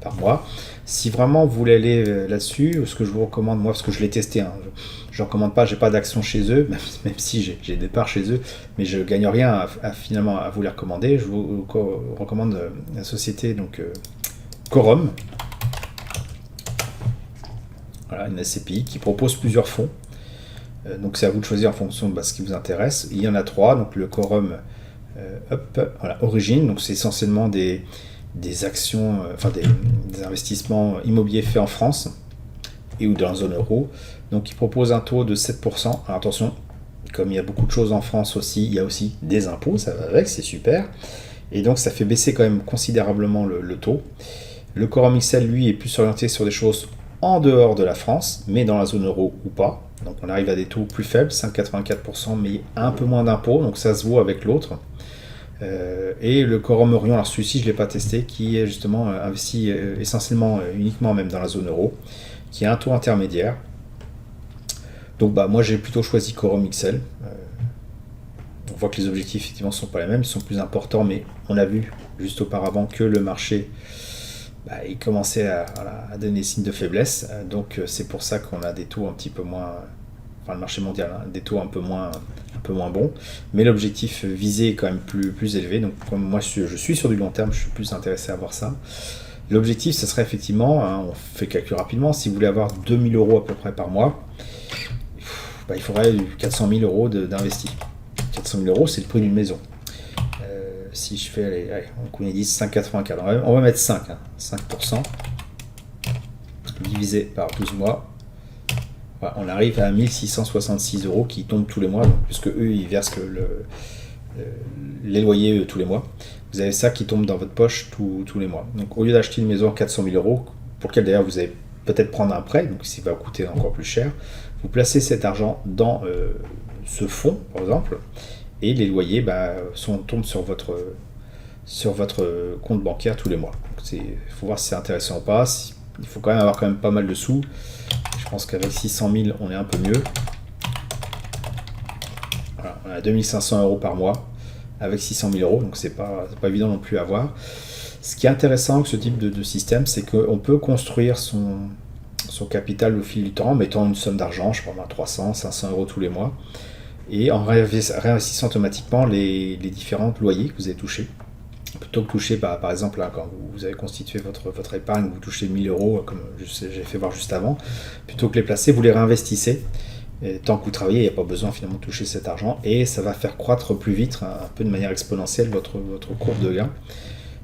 par mois. Si vraiment vous voulez aller là-dessus, ce que je vous recommande, moi, parce que je l'ai testé, hein, je ne recommande pas, j'ai pas d'action chez eux, même si j'ai des parts chez eux, mais je gagne rien finalement à vous les recommander. Je vous recommande la société donc Quorum, voilà, une SCPI qui propose plusieurs fonds. Donc c'est à vous de choisir en fonction de ce qui vous intéresse. Il y en a 3, donc le Quorum voilà, Origine, donc c'est essentiellement des actions, des investissements immobiliers faits en France et ou dans la zone euro. Donc il propose un taux de 7%. Alors attention, comme il y a beaucoup de choses en France aussi, il y a aussi des impôts, ça va avec, c'est super. Et donc ça fait baisser quand même considérablement le taux. Le Quorum XL, lui, est plus orienté sur des choses en dehors de la France, mais dans la zone euro ou pas. Donc on arrive à des taux plus faibles, 5,84%, mais un peu moins d'impôts, donc ça se vaut avec l'autre. Et le Quorum Orient, alors celui-ci je ne l'ai pas testé, qui est justement investi essentiellement, uniquement même dans la zone euro, qui a un taux intermédiaire. Donc moi j'ai plutôt choisi Quorum XL. On voit que les objectifs effectivement ne sont pas les mêmes, ils sont plus importants, mais on a vu juste auparavant que le marché il commençait à donner des signes de faiblesse. Donc c'est pour ça qu'on a des taux un petit peu moins, enfin le marché mondial, hein, des taux un peu moins bons. Mais l'objectif visé est quand même plus élevé. Donc comme moi je suis sur du long terme, je suis plus intéressé à voir ça. L'objectif, ce serait effectivement, hein, on fait calcul rapidement, si vous voulez avoir 2000 euros à peu près par mois, il faudrait 400 000 euros d'investi. 400 000 euros, c'est le prix d'une maison. Si je fais, allez, on connaît 10, 5,84. On va mettre 5, hein, 5%, divisé par 12 mois. Voilà, on arrive à 1666 euros qui tombent tous les mois, donc, puisque eux, ils versent les loyers tous les mois. Vous avez ça qui tombe dans votre poche tous les mois. Donc au lieu d'acheter une maison à 400 000 euros, pour laquelle d'ailleurs vous allez peut-être prendre un prêt, donc ça va coûter encore plus cher, vous placez cet argent dans ce fonds, par exemple, et les loyers tombent sur votre compte bancaire tous les mois. Il faut voir si c'est intéressant ou pas. Il faut quand même avoir pas mal de sous. Je pense qu'avec 600 000, on est un peu mieux. Voilà, on a 2500 euros par mois avec 600 000 euros, donc c'est pas évident non plus à avoir. Ce qui est intéressant avec ce type de système, c'est qu'on peut construire son capital au fil du temps en mettant une somme d'argent, je sais pas, 300, 500 euros tous les mois, et en réinvestissant automatiquement les différents loyers que vous avez touchés. Plutôt que toucher, par exemple, là, quand vous avez constitué votre épargne, vous touchez 1000 euros, comme j'ai fait voir juste avant, plutôt que les placer, vous les réinvestissez. Et tant que vous travaillez, il n'y a pas besoin finalement de toucher cet argent, et ça va faire croître plus vite, un peu de manière exponentielle, votre courbe de gain.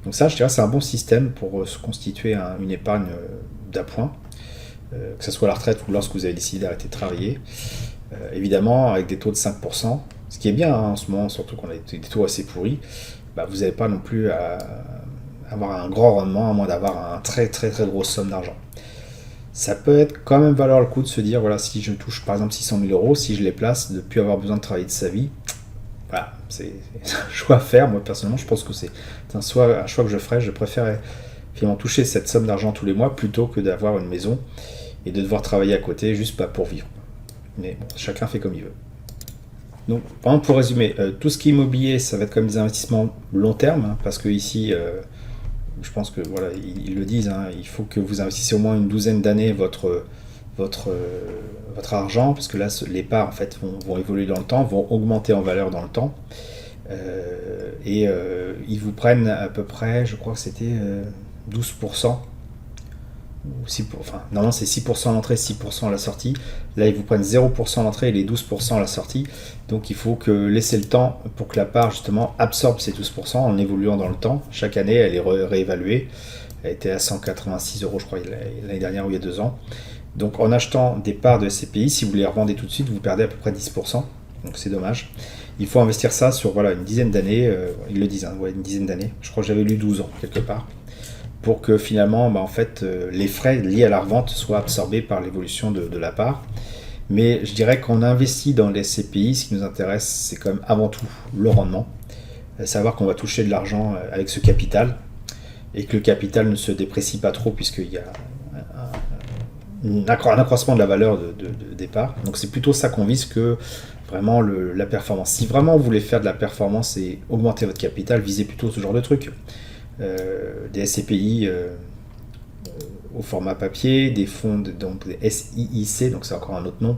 Donc ça, je dirais, c'est un bon système pour se constituer une épargne d'appoint, que ce soit à la retraite ou lorsque vous avez décidé d'arrêter de travailler. Évidemment, avec des taux de 5%, ce qui est bien en ce moment, surtout qu'on a des taux assez pourris, vous n'avez pas non plus à avoir un grand rendement, à moins d'avoir un très très très grosse somme d'argent. Ça peut être quand même valoir le coup de se dire, voilà, si je touche par exemple 600 000 euros, si je les place, de ne plus avoir besoin de travailler de sa vie, voilà, c'est un choix à faire. Moi personnellement, je pense que c'est un choix que je ferais. Je préfère finalement toucher cette somme d'argent tous les mois plutôt que d'avoir une maison et de devoir travailler à côté juste pas pour vivre. Mais bon, chacun fait comme il veut. Donc, pour résumer, tout ce qui est immobilier, ça va être comme des investissements long terme, hein, parce que ici, je pense que voilà, ils le disent, hein, il faut que vous investissiez au moins une douzaine d'années votre argent, parce que là, les parts en fait vont évoluer dans le temps, vont augmenter en valeur dans le temps, et ils vous prennent à peu près, je crois que c'était 12%. Normalement c'est 6% à l'entrée, 6% à la sortie. Là, ils vous prennent 0% à l'entrée et les 12% à la sortie. Donc, il faut laisser le temps pour que la part, justement, absorbe ces 12% en évoluant dans le temps. Chaque année, elle est réévaluée. Elle était à 186 euros, je crois, l'année dernière ou il y a 2 ans. Donc, en achetant des parts de SCPI, si vous les revendez tout de suite, vous perdez à peu près 10%. Donc, c'est dommage. Il faut investir ça sur une dizaine d'années. Ils le disent, hein, une dizaine d'années. Je crois que j'avais lu 12 ans, quelque part, pour que finalement, les frais liés à la revente soient absorbés par l'évolution de la part. Mais je dirais qu'on investit dans les SCPI, ce qui nous intéresse, c'est quand même avant tout le rendement. Savoir qu'on va toucher de l'argent avec ce capital, et que le capital ne se déprécie pas trop, puisqu'il y a un accroissement de la valeur de départ. Donc c'est plutôt ça qu'on vise que vraiment la performance. Si vraiment vous voulez faire de la performance et augmenter votre capital, visez plutôt ce genre de truc. Des SCPI au format papier, des fonds, donc des SIIC, donc c'est encore un autre nom.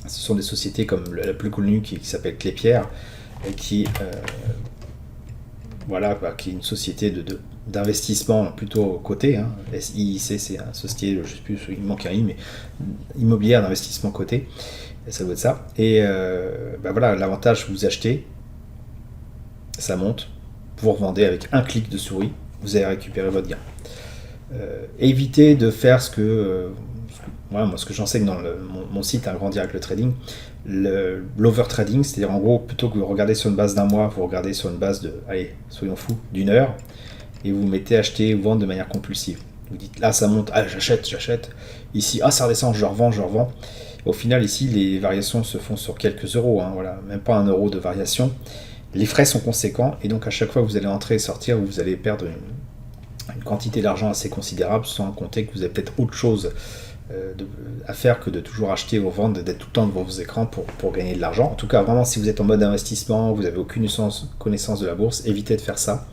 Ce sont des sociétés comme la plus connue qui s'appelle Clépierre, et qui qui est une société d'investissement plutôt coté. Hein. SIIC, c'est une société, je ne sais plus, il manque un I, mais immobilière d'investissement coté. Ça doit être ça. Et l'avantage, vous achetez, ça monte, vous revendez avec un clic de souris, vous allez récupérer votre gain. Évitez de faire ce que j'enseigne dans mon site Agrandir avec le trading, l'overtrading, c'est-à-dire en gros, plutôt que de regarder sur une base d'un mois, vous regardez sur une base de, allez, soyons fous, d'une heure, et vous mettez acheter ou vendre de manière compulsive. Vous dites, là ça monte, j'achète, ici, ça redescend, je revends. Au final, ici, les variations se font sur quelques euros, hein, même pas 1 euro de variation. Les frais sont conséquents, et donc à chaque fois que vous allez entrer et sortir, vous allez perdre une quantité d'argent assez considérable, sans compter que vous avez peut-être autre chose à faire que de toujours acheter ou vendre, d'être tout le temps devant vos écrans pour gagner de l'argent. En tout cas, vraiment, si vous êtes en mode investissement, vous n'avez aucune connaissance de la bourse, évitez de faire ça.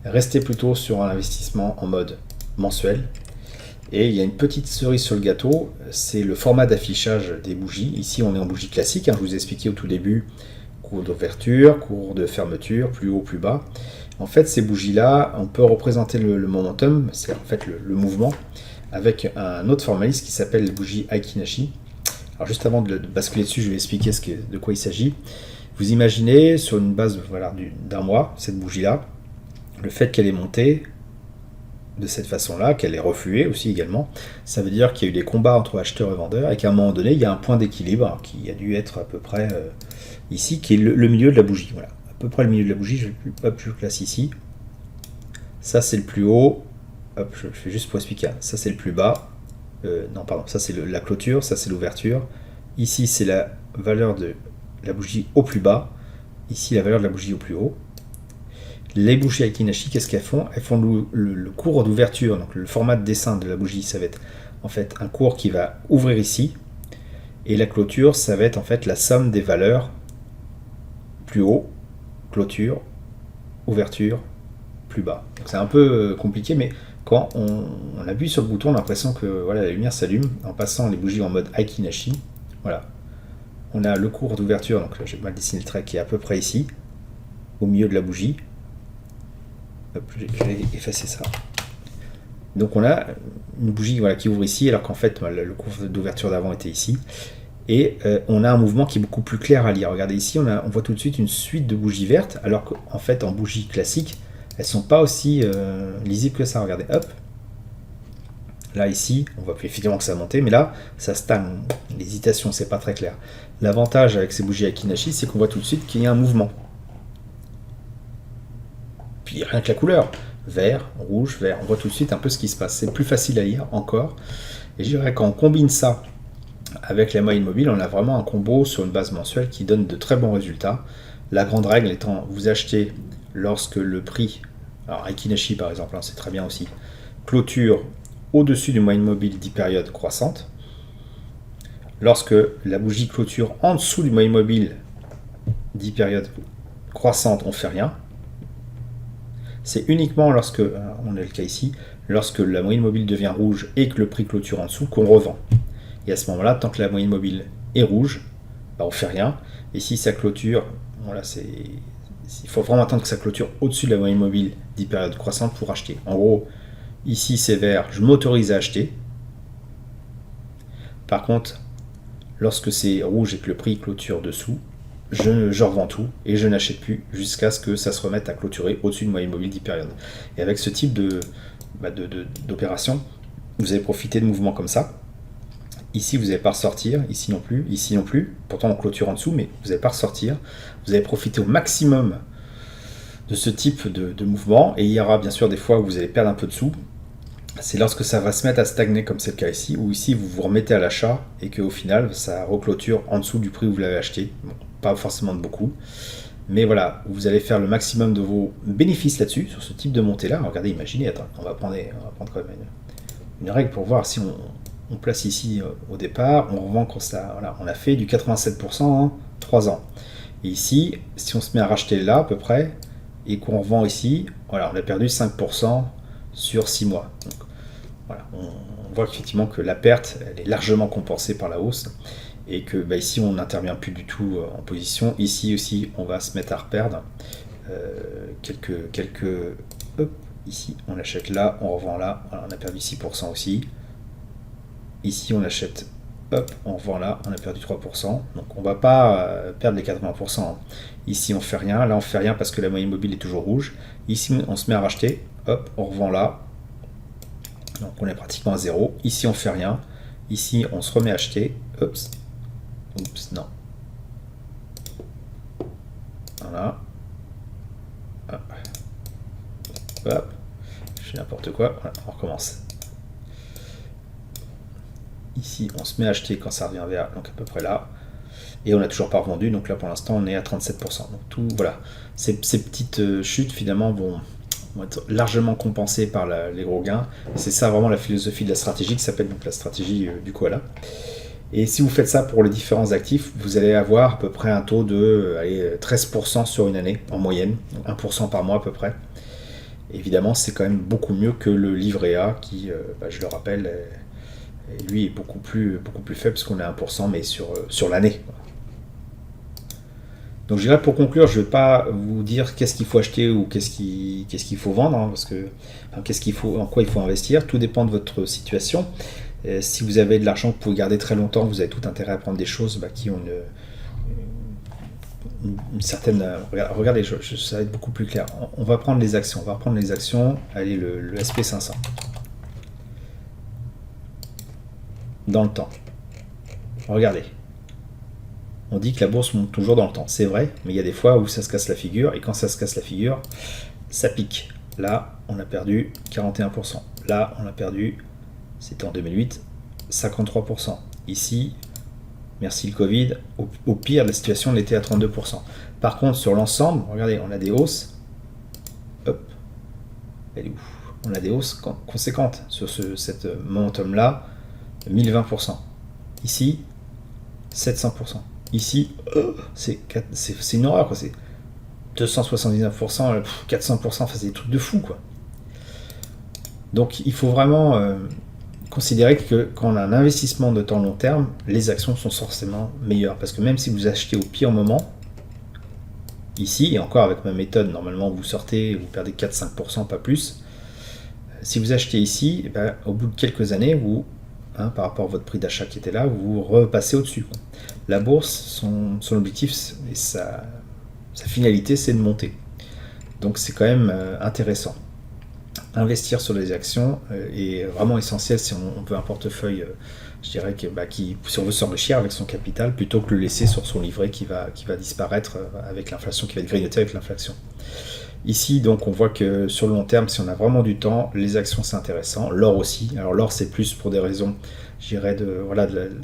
Restez plutôt sur un investissement en mode mensuel. Et il y a une petite cerise sur le gâteau, c'est le format d'affichage des bougies. Ici, on est en bougie classique, je vous ai expliqué au tout début, cours d'ouverture, cours de fermeture, plus haut, plus bas. En fait, ces bougies-là, on peut représenter le momentum, c'est en fait le mouvement, avec un autre formaliste qui s'appelle la bougie Aiki-Nashi. Alors juste avant de basculer dessus, je vais expliquer de quoi il s'agit. Vous imaginez sur une base d'un mois, cette bougie-là, le fait qu'elle est montée de cette façon-là, qu'elle est refluée aussi également, ça veut dire qu'il y a eu des combats entre acheteurs et vendeurs, et qu'à un moment donné, il y a un point d'équilibre qui a dû être à peu près ici, qui est le milieu de la bougie. Voilà, à peu près le milieu de la bougie, je vais plus classe ici. Ça, c'est le plus haut. Hop, je fais juste pour expliquer. Ça, c'est le plus bas. Ça, c'est la clôture. Ça, c'est l'ouverture. Ici, c'est la valeur de la bougie au plus bas. Ici, la valeur de la bougie au plus haut. Les bougies Aiki-Nashi, qu'est-ce qu'elles font? Elles font le cours d'ouverture. Donc, le format de dessin de la bougie, ça va être en fait un cours qui va ouvrir ici. Et la clôture, ça va être en fait la somme des valeurs plus haut, clôture, ouverture, plus bas. C'est un peu compliqué, mais quand on appuie sur le bouton, on a l'impression que la lumière s'allume en passant les bougies en mode Aiki-Nashi. Voilà. On a le cours d'ouverture, donc j'ai mal dessiné le trait qui est à peu près ici, au milieu de la bougie. Hop, je vais effacer ça. Donc on a une bougie qui ouvre ici, alors qu'en fait le cours d'ouverture d'avant était ici. Et on a un mouvement qui est beaucoup plus clair à lire. Regardez ici, on voit tout de suite une suite de bougies vertes, alors qu'en fait en bougie classique, elles ne sont pas aussi lisibles que ça. Regardez, hop. Là, ici, on voit effectivement que ça a monté, mais là, ça stagne. L'hésitation, c'est pas très clair. L'avantage avec ces bougies Aiki-Nashi, c'est qu'on voit tout de suite qu'il y a un mouvement. Puis rien que la couleur. Vert, rouge, vert. On voit tout de suite un peu ce qui se passe. C'est plus facile à lire encore. Et je dirais quand on combine ça avec la moyenne mobile, on a vraiment un combo sur une base mensuelle qui donne de très bons résultats. La grande règle étant, vous achetez lorsque le prix, alors Aiki-Nashi par exemple, c'est très bien aussi, clôture au-dessus du moyenne mobile 10 périodes croissantes. Lorsque la bougie clôture en dessous du moyenne mobile 10 périodes croissantes, on ne fait rien. C'est uniquement lorsque, on a le cas ici, lorsque la moyenne mobile devient rouge et que le prix clôture en dessous, qu'on revend. Et à ce moment-là, tant que la moyenne mobile est rouge, on ne fait rien. Et si sa clôture, il faut vraiment attendre que ça clôture au-dessus de la moyenne mobile 10 périodes croissantes pour acheter. En gros, ici c'est vert, je m'autorise à acheter. Par contre, lorsque c'est rouge et que le prix clôture dessous, je revends tout et je n'achète plus jusqu'à ce que ça se remette à clôturer au-dessus de moyenne mobile 10 périodes. Et avec ce type d'opération, vous allez profiter de mouvements comme ça. Ici, vous n'allez pas ressortir, ici non plus. Pourtant, on clôture en dessous, mais vous n'allez pas ressortir. Vous allez profiter au maximum de ce type de mouvement. Et il y aura bien sûr des fois où vous allez perdre un peu de sous. C'est lorsque ça va se mettre à stagner, comme c'est le cas ici, où ici, vous vous remettez à l'achat et qu'au final, ça reclôture en dessous du prix où vous l'avez acheté. Bon, pas forcément de beaucoup. Mais voilà, vous allez faire le maximum de vos bénéfices là-dessus, sur ce type de montée-là. Regardez, imaginez, attends, on va prendre quand même une règle pour voir si on place ici au départ, on revend quand ça, voilà, on a fait du 87% en 3 ans. Et ici, si on se met à racheter là à peu près, et qu'on revend ici, voilà, on a perdu 5% sur 6 mois. Donc, voilà, on voit effectivement que la perte, elle est largement compensée par la hausse, et que bah, ici, on n'intervient plus du tout en position. Ici aussi, on va se mettre à reperdre quelques hop, ici, on achète là, on revend là, voilà, on a perdu 6% aussi. Ici, on achète, hop, on revend là, on a perdu 3%. Donc, on ne va pas perdre les 80%. Ici, on fait rien. Là, on fait rien parce que la moyenne mobile est toujours rouge. Ici, on se met à racheter. Hop, on revend là. Donc, on est pratiquement à zéro. Ici, on fait rien. Ici, on se remet à acheter. Oups. Oups, non. Voilà. Hop. Hop. Je fais n'importe quoi. Voilà, on recommence. Ici, on se met à acheter quand ça revient vers, donc à peu près là. Et on n'a toujours pas revendu, donc là pour l'instant on est à 37%. Donc tout, voilà, ces petites chutes finalement vont être largement compensées par les gros gains. C'est ça vraiment la philosophie de la stratégie qui s'appelle donc la stratégie du koala. Et si vous faites ça pour les différents actifs, vous allez avoir à peu près un taux de 13% sur une année en moyenne, 1% par mois à peu près. Évidemment, c'est quand même beaucoup mieux que le livret A qui, je le rappelle, lui est beaucoup plus faible parce qu'on est à 1%, mais sur l'année. Donc je dirais pour conclure, je ne vais pas vous dire qu'est-ce qu'il faut acheter ou qu'est-ce qu'il faut vendre, hein, parce que en quoi il faut investir. Tout dépend de votre situation. Si vous avez de l'argent que vous pouvez garder très longtemps, vous avez tout intérêt à prendre des choses qui ont une certaine... Regardez, ça va être beaucoup plus clair. On va prendre les actions. On va reprendre les actions. Allez, le SP500. Dans le temps. Regardez. On dit que la bourse monte toujours dans le temps. C'est vrai, mais il y a des fois où ça se casse la figure. Et quand ça se casse la figure, ça pique. Là, on a perdu 41%. Là, on a perdu, c'était en 2008, 53%. Ici, merci le Covid, au pire, la situation elle était à 32%. Par contre, sur l'ensemble, regardez, on a des hausses. Hop, elle est où? On a des hausses conséquentes sur cette momentum-là, 1020%. Ici, 700%. Ici, c'est une horreur, quoi. C'est 279%, 400%, enfin, c'est des trucs de fou, quoi. Donc, il faut vraiment considérer que quand on a un investissement de temps long terme, les actions sont forcément meilleures. Parce que même si vous achetez au pire moment, ici, et encore avec ma méthode, normalement, vous sortez, vous perdez 4-5%, pas plus. Si vous achetez ici, eh ben, au bout de quelques années, vous... par rapport à votre prix d'achat qui était là, vous repassez au-dessus. La bourse, son objectif et sa finalité, c'est de monter. Donc c'est quand même intéressant. Investir sur les actions est vraiment essentiel si on veut un portefeuille, je dirais, si on veut s'enrichir avec son capital, plutôt que le laisser sur son livret qui va disparaître avec l'inflation, qui va être grignoté avec l'inflation. Ici, donc, on voit que sur le long terme, si on a vraiment du temps, les actions, c'est intéressant. L'or aussi. Alors, l'or, c'est plus pour des raisons, je dirais,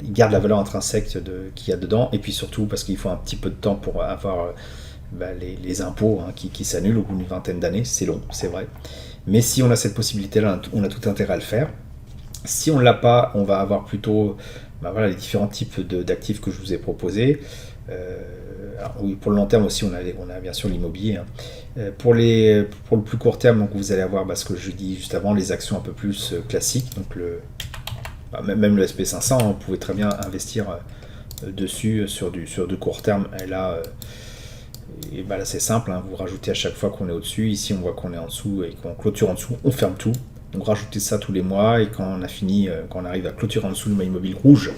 il garde la valeur intrinsèque qu'il y a dedans. Et puis surtout, parce qu'il faut un petit peu de temps pour avoir les impôts qui s'annulent au bout d'une vingtaine d'années. C'est long, c'est vrai. Mais si on a cette possibilité-là, on a tout intérêt à le faire. Si on ne l'a pas, on va avoir plutôt les différents types d'actifs que je vous ai proposés. Alors, oui, pour le long terme aussi, on a bien sûr l'immobilier. Pour le plus court terme, donc vous allez avoir ce que je dis juste avant, les actions un peu plus classiques. Donc même le SP500, vous pouvez très bien investir dessus sur du court terme. Et là, là c'est simple, vous rajoutez à chaque fois qu'on est au-dessus. Ici, on voit qu'on est en dessous et qu'on clôture en dessous, on ferme tout. Donc rajoutez ça tous les mois et quand on a fini, quand on arrive à clôturer en dessous le moyen mobile rouge,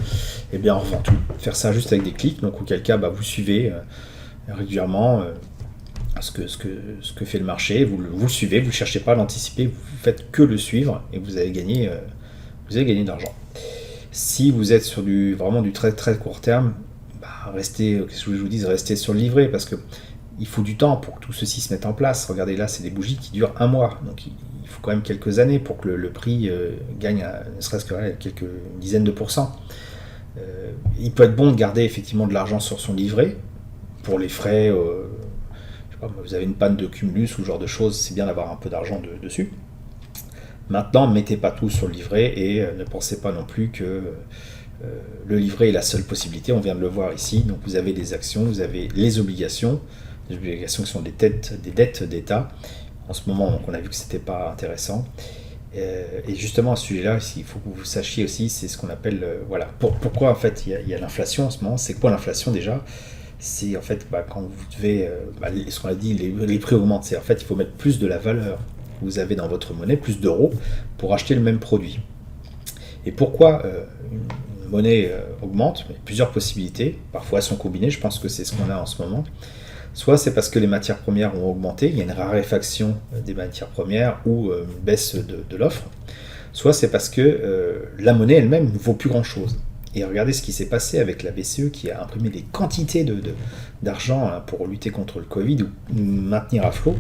eh bien on revend tout. Faire ça juste avec des clics, donc auquel cas vous suivez régulièrement ce que fait le marché, vous le suivez, vous ne cherchez pas à l'anticiper, vous faites que le suivre et vous allez gagner de l'argent. Si vous êtes sur vraiment du très très court terme, restez, qu'est-ce que je vous dis, restez sur le livret parce que il faut du temps pour que tout ceci se mette en place. Regardez là, c'est des bougies qui durent un mois, donc il faut quand même quelques années pour que le prix gagne ne serait-ce que quelques dizaines de pourcents. Il peut être bon de garder effectivement de l'argent sur son livret pour les frais. Je sais pas, vous avez une panne de Cumulus ou ce genre de choses, c'est bien d'avoir un peu d'argent dessus. Maintenant, mettez pas tout sur le livret et ne pensez pas non plus que le livret est la seule possibilité. On vient de le voir ici. Donc vous avez des actions, vous avez les obligations qui sont des dettes d'État. En ce moment, donc, on a vu que c'était pas intéressant. Et justement, à ce sujet-là, il faut que vous sachiez aussi, c'est ce qu'on appelle, voilà, pourquoi en fait il y a l'inflation en ce moment. C'est quoi l'inflation déjà? C'est en fait quand vous devez, ce qu'on a dit, les prix augmentent. C'est en fait il faut mettre plus de la valeur que vous avez dans votre monnaie, plus d'euros, pour acheter le même produit. Et pourquoi une monnaie augmente? Il y a plusieurs possibilités. Parfois elles sont combinées. Je pense que c'est ce qu'on a en ce moment. Soit c'est parce que les matières premières ont augmenté, il y a une raréfaction des matières premières ou une baisse de l'offre. Soit c'est parce que la monnaie elle-même ne vaut plus grand-chose. Et regardez ce qui s'est passé avec la BCE qui a imprimé des quantités d'argent pour lutter contre le Covid ou maintenir à flot.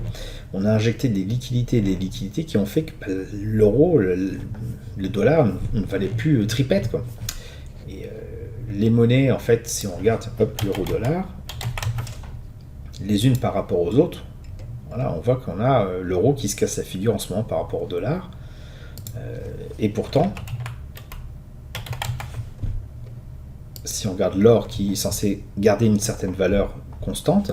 On a injecté des liquidités qui ont fait que l'euro, le dollar ne valait plus tripette, quoi. Et les monnaies, en fait, si on regarde l'euro-dollar, les unes par rapport aux autres, voilà, on voit qu'on a l'euro qui se casse la figure en ce moment par rapport au dollar. Et pourtant, si on regarde l'or qui est censé garder une certaine valeur constante,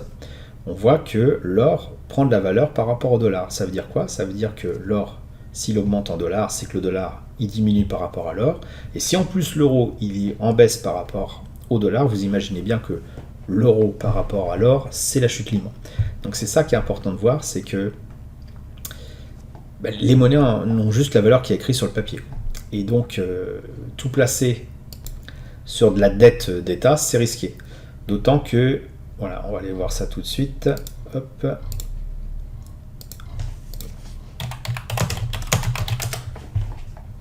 on voit que l'or prend de la valeur par rapport au dollar. Ça veut dire quoi? Ça veut dire que l'or, s'il augmente en dollars, c'est que le dollar il diminue par rapport à l'or. Et si en plus l'euro il est en baisse par rapport au dollar, vous imaginez bien que l'euro par rapport à l'or, c'est la chute libre. Donc c'est ça qui est important de voir, c'est que les monnaies n'ont juste la valeur qui est écrite sur le papier. Et donc tout placer sur de la dette d'État, c'est risqué. D'autant que, voilà, on va aller voir ça tout de suite. Hop.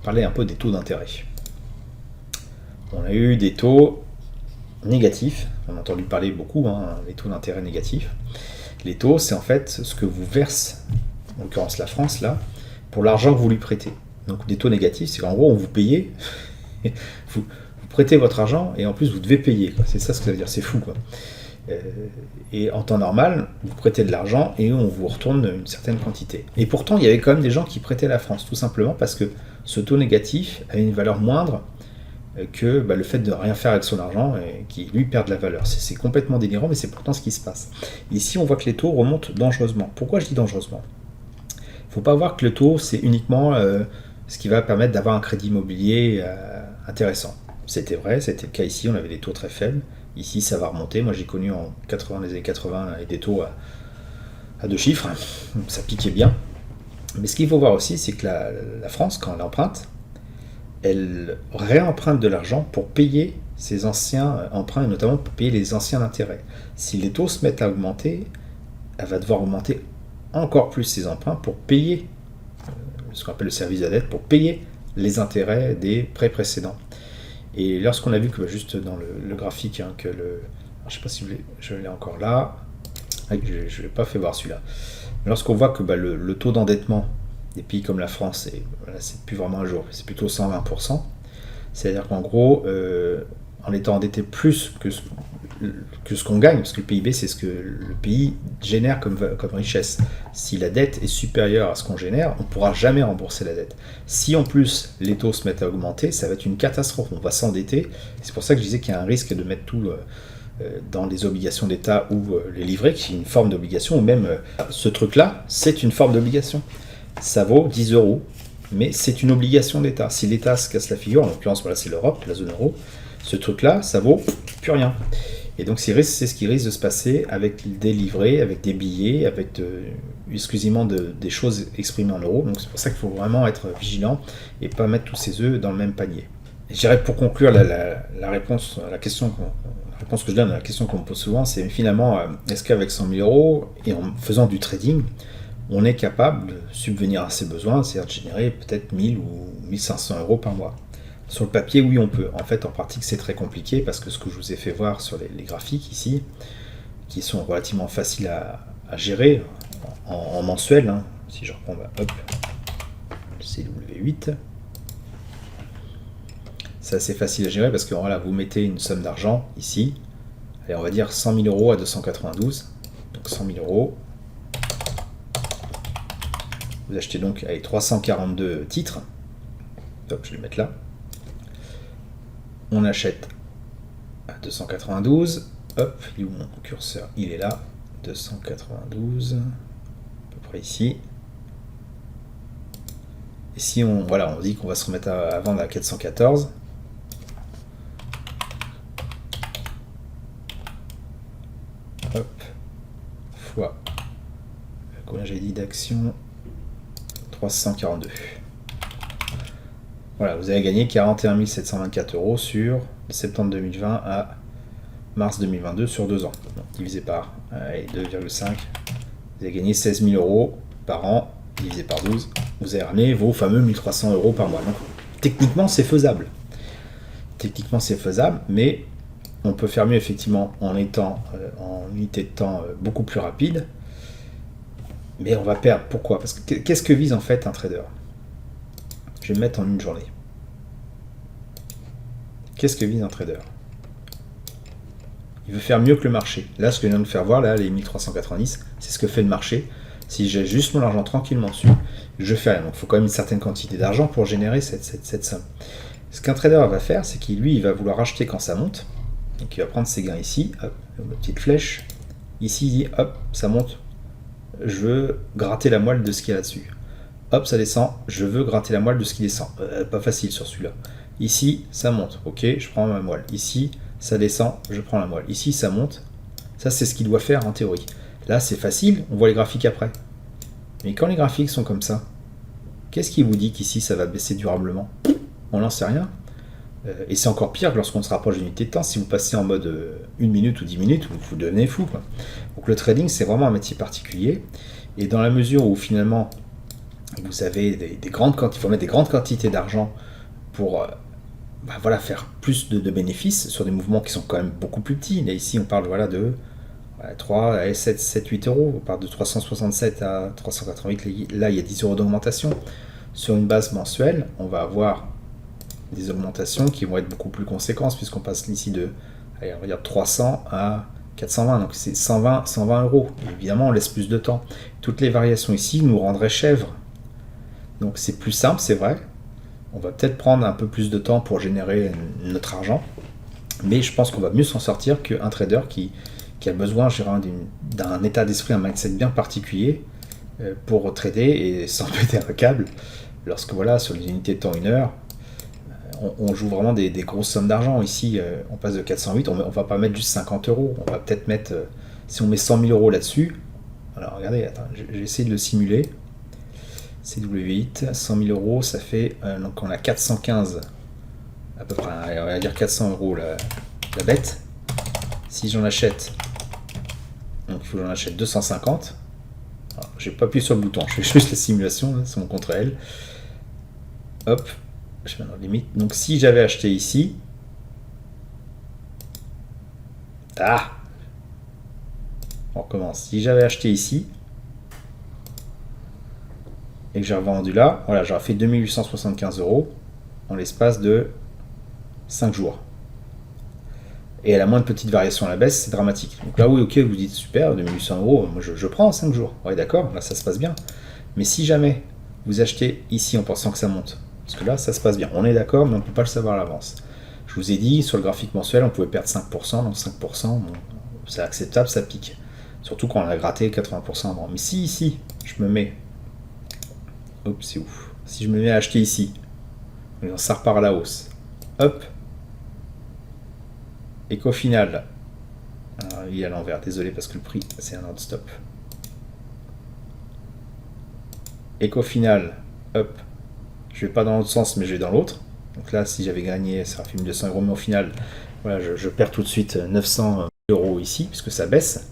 Parler un peu des taux d'intérêt. On a eu des taux négatifs, on a entendu parler beaucoup, des taux d'intérêt négatifs. Les taux, c'est en fait ce que vous verse, en l'occurrence la France, là, pour l'argent que vous lui prêtez. Donc des taux négatifs, c'est qu'en gros, on vous paye, vous prêtez votre argent et en plus vous devez payer, quoi. C'est ça ce que ça veut dire, c'est fou, quoi. Et en temps normal, vous prêtez de l'argent et on vous retourne une certaine quantité. Et pourtant, il y avait quand même des gens qui prêtaient à la France, tout simplement parce que ce taux négatif avait une valeur moindre que le fait de rien faire avec son argent et qui lui perd de la valeur. C'est complètement délirant, mais c'est pourtant ce qui se passe. Ici, on voit que les taux remontent dangereusement. Pourquoi je dis dangereusement? Il ne faut pas voir que le taux, c'est uniquement ce qui va permettre d'avoir un crédit immobilier intéressant. C'était vrai, c'était le cas ici, on avait des taux très faibles. Ici, ça va remonter. Moi, j'ai connu en les années 80 avec des taux à 2 chiffres. Ça piquait bien. Mais ce qu'il faut voir aussi, c'est que la France, quand elle emprunte, elle réemprunte de l'argent pour payer ses anciens emprunts et notamment pour payer les anciens intérêts. Si les taux se mettent à augmenter, elle va devoir augmenter encore plus ses emprunts pour payer ce qu'on appelle le service de la dette, pour payer les intérêts des prêts précédents. Et lorsqu'on a vu que juste dans le graphique, que je ne sais pas si je l'ai encore là, je ne l'ai pas fait voir celui-là. Mais lorsqu'on voit que le taux d'endettement des pays comme la France, c'est plus vraiment un jour, c'est plutôt 120%. C'est-à-dire qu'en gros, en étant endetté plus que ce qu'on gagne, parce que le PIB, c'est ce que le pays génère comme richesse. Si la dette est supérieure à ce qu'on génère, on ne pourra jamais rembourser la dette. Si en plus les taux se mettent à augmenter, ça va être une catastrophe. On va s'endetter. C'est pour ça que je disais qu'il y a un risque de mettre tout dans les obligations d'État ou les livrets, qui est une forme d'obligation, ou même ce truc-là, c'est une forme d'obligation. Ça vaut 10 €, mais c'est une obligation d'État. Si l'État se casse la figure, en l'occurrence, voilà, c'est l'Europe, la zone euro, ce truc-là, ça vaut plus rien. Et donc c'est ce qui risque de se passer avec des livrets, avec des billets, avec exclusivement des choses exprimées en euros. Donc c'est pour ça qu'il faut vraiment être vigilant et pas mettre tous ses œufs dans le même panier. Et je dirais pour conclure la réponse à la question que je donne à la question qu'on me pose souvent, c'est finalement, est-ce qu'avec 100 000 € et en faisant du trading, on est capable de subvenir à ses besoins, c'est-à-dire de générer peut-être 1000 ou 1500 € par mois? Sur le papier, oui, on peut. En fait, en pratique, c'est très compliqué parce que ce que je vous ai fait voir sur les graphiques ici, qui sont relativement faciles à gérer en mensuel, si je reprends, hop, CW8, c'est assez facile à gérer parce que voilà, vous mettez une somme d'argent ici, allez, on va dire 100 000 € à 292, donc 100 000 €. Vous achetez donc avec 342 titres. Hop, je vais le mettre là. On achète à 292. Hop, il est où mon curseur? Il est là. 292. À peu près ici. Et si on, voilà, on dit qu'on va se remettre à vendre à 414. Hop. Fois. Combien j'ai dit d'action? 342. Voilà, vous avez gagné 41 724 € sur septembre 2020 à mars 2022 sur 2 ans. Donc, divisé par 2,5, vous avez gagné 16 000 € par an, divisé par 12. Vous avez ramené vos fameux 1300 € par mois. Donc, techniquement, c'est faisable. Techniquement, c'est faisable, mais on peut faire mieux effectivement en étant en unité de temps beaucoup plus rapide. Mais on va perdre. Pourquoi? Parce que qu'est-ce que vise en fait un trader? Je vais me mettre en une journée. Qu'est-ce que vise un trader? Il veut faire mieux que le marché. Là, ce que je viens de faire voir, là, les 1390, c'est ce que fait le marché. Si j'ai juste mon argent tranquillement dessus, je fais rien. Donc, il faut quand même une certaine quantité d'argent pour générer cette somme. Ce qu'un trader va faire, c'est qu'il il va vouloir acheter quand ça monte. Donc, il va prendre ses gains ici, hop, une petite flèche. Ici, il dit, hop, ça monte. Je veux gratter la moelle de ce qu'il y a là-dessus. Hop, ça descend. Je veux gratter la moelle de ce qui descend. Pas facile sur celui-là. Ici, ça monte. Ok, je prends ma moelle. Ici, ça descend. Je prends la moelle. Ici, ça monte. Ça, c'est ce qu'il doit faire en théorie. Là, c'est facile. On voit les graphiques après. Mais quand les graphiques sont comme ça, qu'est-ce qui vous dit qu'ici, ça va baisser durablement? On n'en sait rien. Et c'est encore pire lorsqu'on se rapproche d'une unité de temps. Si vous passez en mode 1 minute ou 10 minutes, vous devenez fou, quoi. Donc le trading, c'est vraiment un métier particulier. Et dans la mesure où finalement, vous avez des grandes quantités, il faut mettre des grandes quantités d'argent pour voilà, faire plus de bénéfices sur des mouvements qui sont quand même beaucoup plus petits. Là, ici, on parle voilà, de 3, 7, 8 euros. On parle de 367 à 388. Là, il y a 10 € d'augmentation. Sur une base mensuelle, on va avoir des augmentations qui vont être beaucoup plus conséquentes puisqu'on passe ici de, allez, on va dire 300 à 420, donc c'est 120 €. Évidemment, on laisse plus de temps. Toutes les variations ici nous rendraient chèvres. Donc c'est plus simple, c'est vrai. On va peut-être prendre un peu plus de temps pour générer notre argent, mais je pense qu'on va mieux s'en sortir qu'un trader qui a besoin d'un état d'esprit, un mindset bien particulier pour trader et sans péter un câble. Lorsque voilà, sur les unités de temps 1 heure, on joue vraiment des grosses sommes d'argent. Ici, on passe de 408, on va pas mettre juste 50 €. On va peut-être mettre, si on met 100 000 € là-dessus, alors regardez, attends, j'ai essayé de le simuler. CW8, 100 000 €, ça fait, donc on a 415, à peu près, on va dire 400 € la bête. Si j'en achète, donc il faut que j'en achète 250. Alors, j'ai pas appuyé sur le bouton, je fais juste la simulation, là, c'est mon CTRL. Hop. Je vais dans la limite. Donc si j'avais acheté ici, on recommence. Si j'avais acheté ici et que j'ai revendu là, voilà, j'aurais fait 2875 € en l'espace de 5 jours. Et à la moindre petite variation à la baisse, c'est dramatique. Donc là, oui, ok, vous dites super, 2800 €, moi je prends en 5 jours. Ouais, d'accord, là ça se passe bien. Mais si jamais vous achetez ici en pensant que ça monte, parce que là, ça se passe bien. On est d'accord, mais on ne peut pas le savoir à l'avance. Je vous ai dit, sur le graphique mensuel, on pouvait perdre 5%, donc 5%, bon, c'est acceptable, ça pique. Surtout quand on a gratté 80% avant. Mais si ici, je me mets... Hop, c'est ouf. Si je me mets à acheter ici, ça repart à la hausse. Hop. Et qu'au final... Alors, il est à l'envers, désolé, parce que le prix, c'est un hard stop. Et qu'au final, hop, je vais pas dans l'autre sens, mais je vais dans l'autre. Donc là, si j'avais gagné, ça aurait fait 1200 €, mais au final, voilà, je perds tout de suite 900 € ici, puisque ça baisse.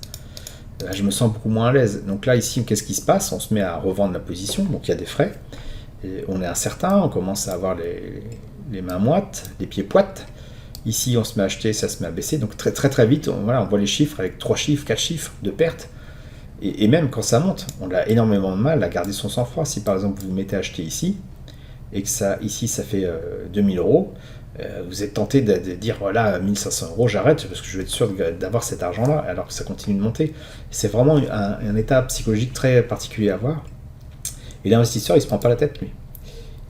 Là, je me sens beaucoup moins à l'aise. Donc là, ici, qu'est-ce qui se passe? On se met à revendre la position, donc il y a des frais. Et on est incertain, on commence à avoir les mains moites, les pieds poites. Ici, on se met à acheter, ça se met à baisser. Donc très très très vite, on voit les chiffres avec 3 chiffres, 4 chiffres de pertes. Et même quand ça monte, on a énormément de mal à garder son sang-froid. Si par exemple, vous vous mettez à acheter ici, et que ça, ici, ça fait 2000 €, vous êtes tenté de dire, voilà, 1500 €, j'arrête, parce que je vais être sûr d'avoir cet argent-là, alors que ça continue de monter. C'est vraiment un état psychologique très particulier à voir. Et l'investisseur, il se prend pas la tête, lui.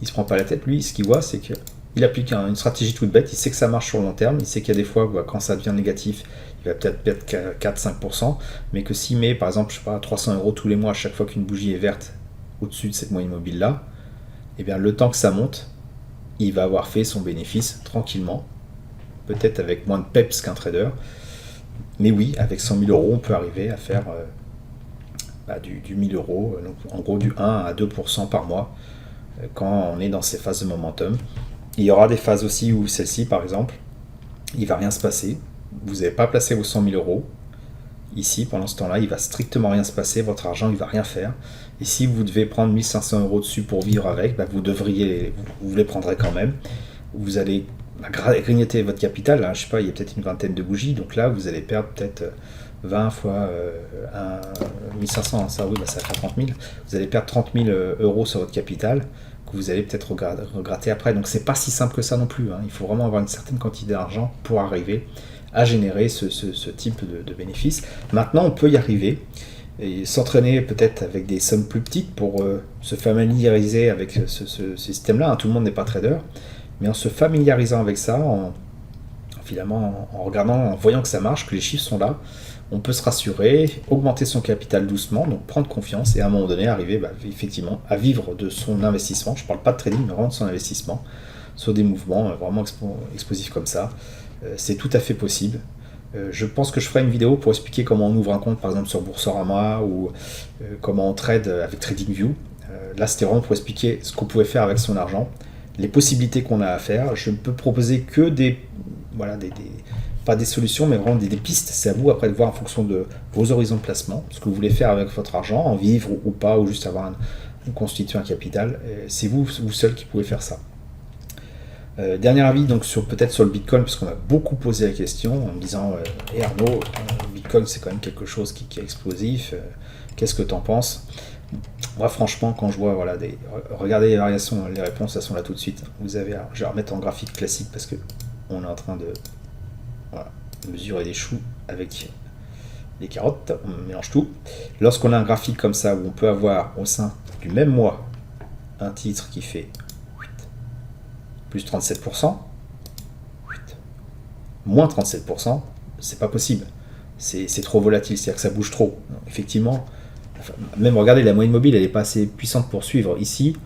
Il se prend pas la tête, lui, ce qu'il voit, c'est qu'il applique une stratégie toute bête, il sait que ça marche sur le long terme, il sait qu'il y a des fois, quand ça devient négatif, il va peut-être perdre 4-5%, mais que s'il met, par exemple, je sais pas, 300 € tous les mois à chaque fois qu'une bougie est verte au-dessus de cette moyenne mobile-là, et bien le temps que ça monte, il va avoir fait son bénéfice tranquillement, peut-être avec moins de peps qu'un trader, mais oui, avec 100 000 €, on peut arriver à faire du 1000 €, donc en gros du 1 à 2% par mois, quand on est dans ces phases de momentum. Il y aura des phases aussi où celle-ci, par exemple, il ne va rien se passer. Vous n'avez pas placé vos 100 000 €. Ici, pendant ce temps-là, il ne va strictement rien se passer. Votre argent, il ne va rien faire. Et si vous devez prendre 1500 € dessus pour vivre avec, vous les prendrez quand même. Vous allez grignoter votre capital. Là, je sais pas, il y a peut-être une vingtaine de bougies. Donc là, vous allez perdre peut-être 20 fois 1500, ça oui, ça fait 30 000. Vous allez perdre 30 000 € sur votre capital que vous allez peut-être regratter après. Donc c'est pas si simple que ça non plus. Il faut vraiment avoir une certaine quantité d'argent pour arriver à générer ce type de bénéfices. Maintenant, on peut y arriver et s'entraîner peut-être avec des sommes plus petites pour se familiariser avec ce système-là. Tout le monde n'est pas trader, mais en se familiarisant avec ça, finalement, en regardant, en voyant que ça marche, que les chiffres sont là, on peut se rassurer, augmenter son capital doucement, donc prendre confiance et à un moment donné arriver effectivement à vivre de son investissement. Je ne parle pas de trading, mais vraiment de son investissement sur des mouvements vraiment explosifs comme ça. C'est tout à fait possible. Je pense que je ferai une vidéo pour expliquer comment on ouvre un compte par exemple sur Boursorama ou comment on trade avec TradingView. Là c'était vraiment pour expliquer ce qu'on pouvait faire avec son argent, les possibilités qu'on a à faire. Je ne peux proposer que pas des solutions, mais vraiment des pistes. C'est à vous après de voir en fonction de vos horizons de placement, ce que vous voulez faire avec votre argent, en vivre ou pas, ou juste avoir constituer un capital. C'est vous seul qui pouvez faire ça. Dernier avis donc peut-être sur le Bitcoin, parce qu'on m'a beaucoup posé la question en me disant Arnaud, le Bitcoin c'est quand même quelque chose qui est explosif, qu'est-ce que tu en penses? Moi franchement quand je vois regardez les variations, les réponses elles sont là tout de suite. Je vais remettre en graphique classique parce que on est en train de mesurer des choux avec des carottes, on mélange tout. Lorsqu'on a un graphique comme ça où on peut avoir au sein du même mois un titre qui fait plus 37%, moins 37%, c'est pas possible. C'est trop volatile, c'est-à-dire que ça bouge trop. Effectivement, même regardez, la moyenne mobile, elle n'est pas assez puissante pour suivre. Ici,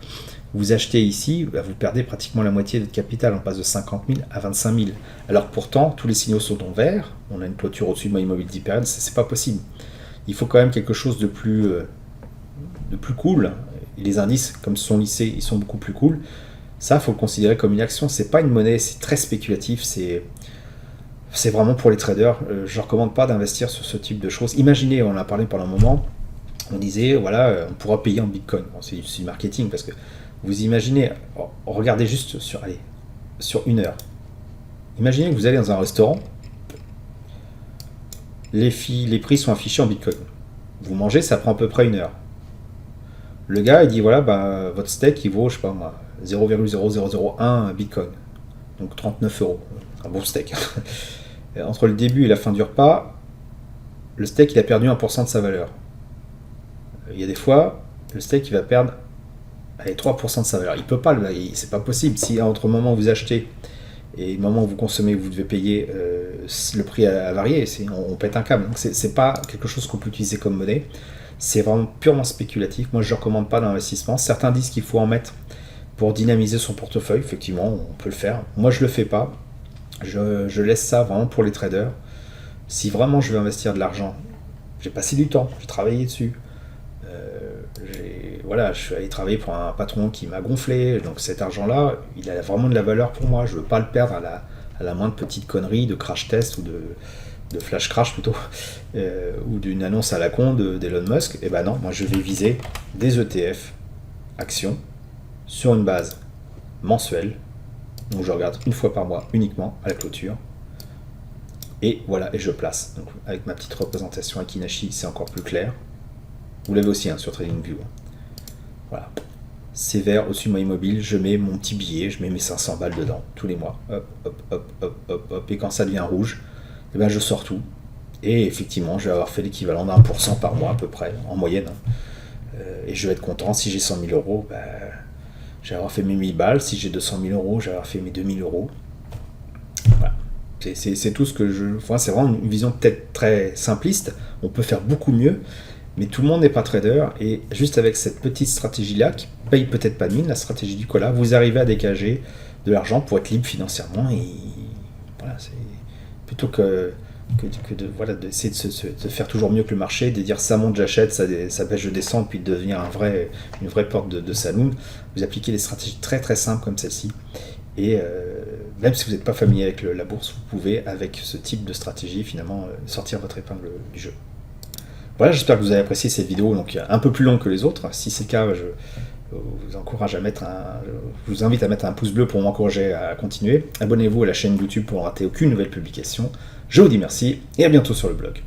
vous achetez ici, vous perdez pratiquement la moitié de votre capital. On passe de 50 000 à 25 000. Alors pourtant, tous les signaux sont en vert. On a une clôture au-dessus de moyenne mobile 10 périodes. C'est pas possible. Il faut quand même quelque chose de plus cool. Et les indices, comme sont lissés, ils sont beaucoup plus cool. Ça, il faut le considérer comme une action. C'est pas une monnaie, c'est très spéculatif. C'est vraiment pour les traders. Je ne recommande pas d'investir sur ce type de choses. Imaginez, on en a parlé pendant un moment, on disait, on pourra payer en Bitcoin. Bon, c'est du marketing parce que vous imaginez, regardez juste sur une heure. Imaginez que vous allez dans un restaurant, les prix sont affichés en Bitcoin. Vous mangez, ça prend à peu près une heure. Le gars, il dit, votre steak, il vaut, je sais pas moi, 0,0001 Bitcoin. Donc 39 €. Un bon steak. Entre le début et la fin du repas, le steak, il a perdu 1% de sa valeur. Il y a des fois, le steak, il va perdre 3% de sa valeur. Il peut pas, c'est pas possible. Si entre le moment où vous achetez et le moment où vous consommez, vous devez payer, le prix a varié, on pète un câble. Donc c'est pas quelque chose qu'on peut utiliser comme monnaie. C'est vraiment purement spéculatif. Moi, je ne recommande pas d'investissement. Certains disent qu'il faut en mettre pour dynamiser son portefeuille. Effectivement, on peut le faire. Moi, je ne le fais pas. Je laisse ça vraiment pour les traders. Si vraiment je veux investir de l'argent, j'ai passé du temps, j'ai travaillé dessus. Je suis allé travailler pour un patron qui m'a gonflé. Donc cet argent-là, il a vraiment de la valeur pour moi. Je ne veux pas le perdre à la moindre petite connerie de crash test ou de flash crash plutôt, ou d'une annonce à la con d'Elon Musk. Et ben non, moi je vais viser des ETF, actions, sur une base mensuelle, donc je regarde une fois par mois uniquement à la clôture, et voilà, et je place. Donc avec ma petite représentation à Kinashi, c'est encore plus clair. Vous l'avez aussi sur TradingView. Voilà. C'est vert au-dessus de mon immobile, je mets mon petit billet, je mets mes 500 balles dedans, tous les mois. Hop, hop, hop, hop, hop, hop. Et quand ça devient rouge, eh ben je sors tout. Et effectivement, je vais avoir fait l'équivalent d'1% par mois à peu près, en moyenne. Et je vais être content. Si j'ai 100 000 euros, bah, je vais avoir fait mes 1000 balles. Si j'ai 200 000 euros, je vais avoir fait mes 2000 euros. Voilà. C'est tout ce que je... Enfin, c'est vraiment une vision peut-être très simpliste. On peut faire beaucoup mieux, mais tout le monde n'est pas trader. Et juste avec cette petite stratégie-là, qui paye peut-être pas de mine, la stratégie du cola, vous arrivez à dégager de l'argent pour être libre financièrement. Et voilà, c'est plutôt voilà, d'essayer de faire toujours mieux que le marché, de dire ça monte, j'achète, ça baisse, je descends, puis de devenir une vraie porte de saloon. Vous appliquez des stratégies très très simples comme celle-ci. Et même si vous n'êtes pas familier avec la bourse, vous pouvez, avec ce type de stratégie, finalement, sortir votre épingle du jeu. Voilà, j'espère que vous avez apprécié cette vidéo, donc un peu plus longue que les autres. Si c'est le cas, je vous invite à mettre un pouce bleu pour m'encourager à continuer. Abonnez-vous à la chaîne YouTube pour ne rater aucune nouvelle publication. Je vous dis merci et à bientôt sur le blog.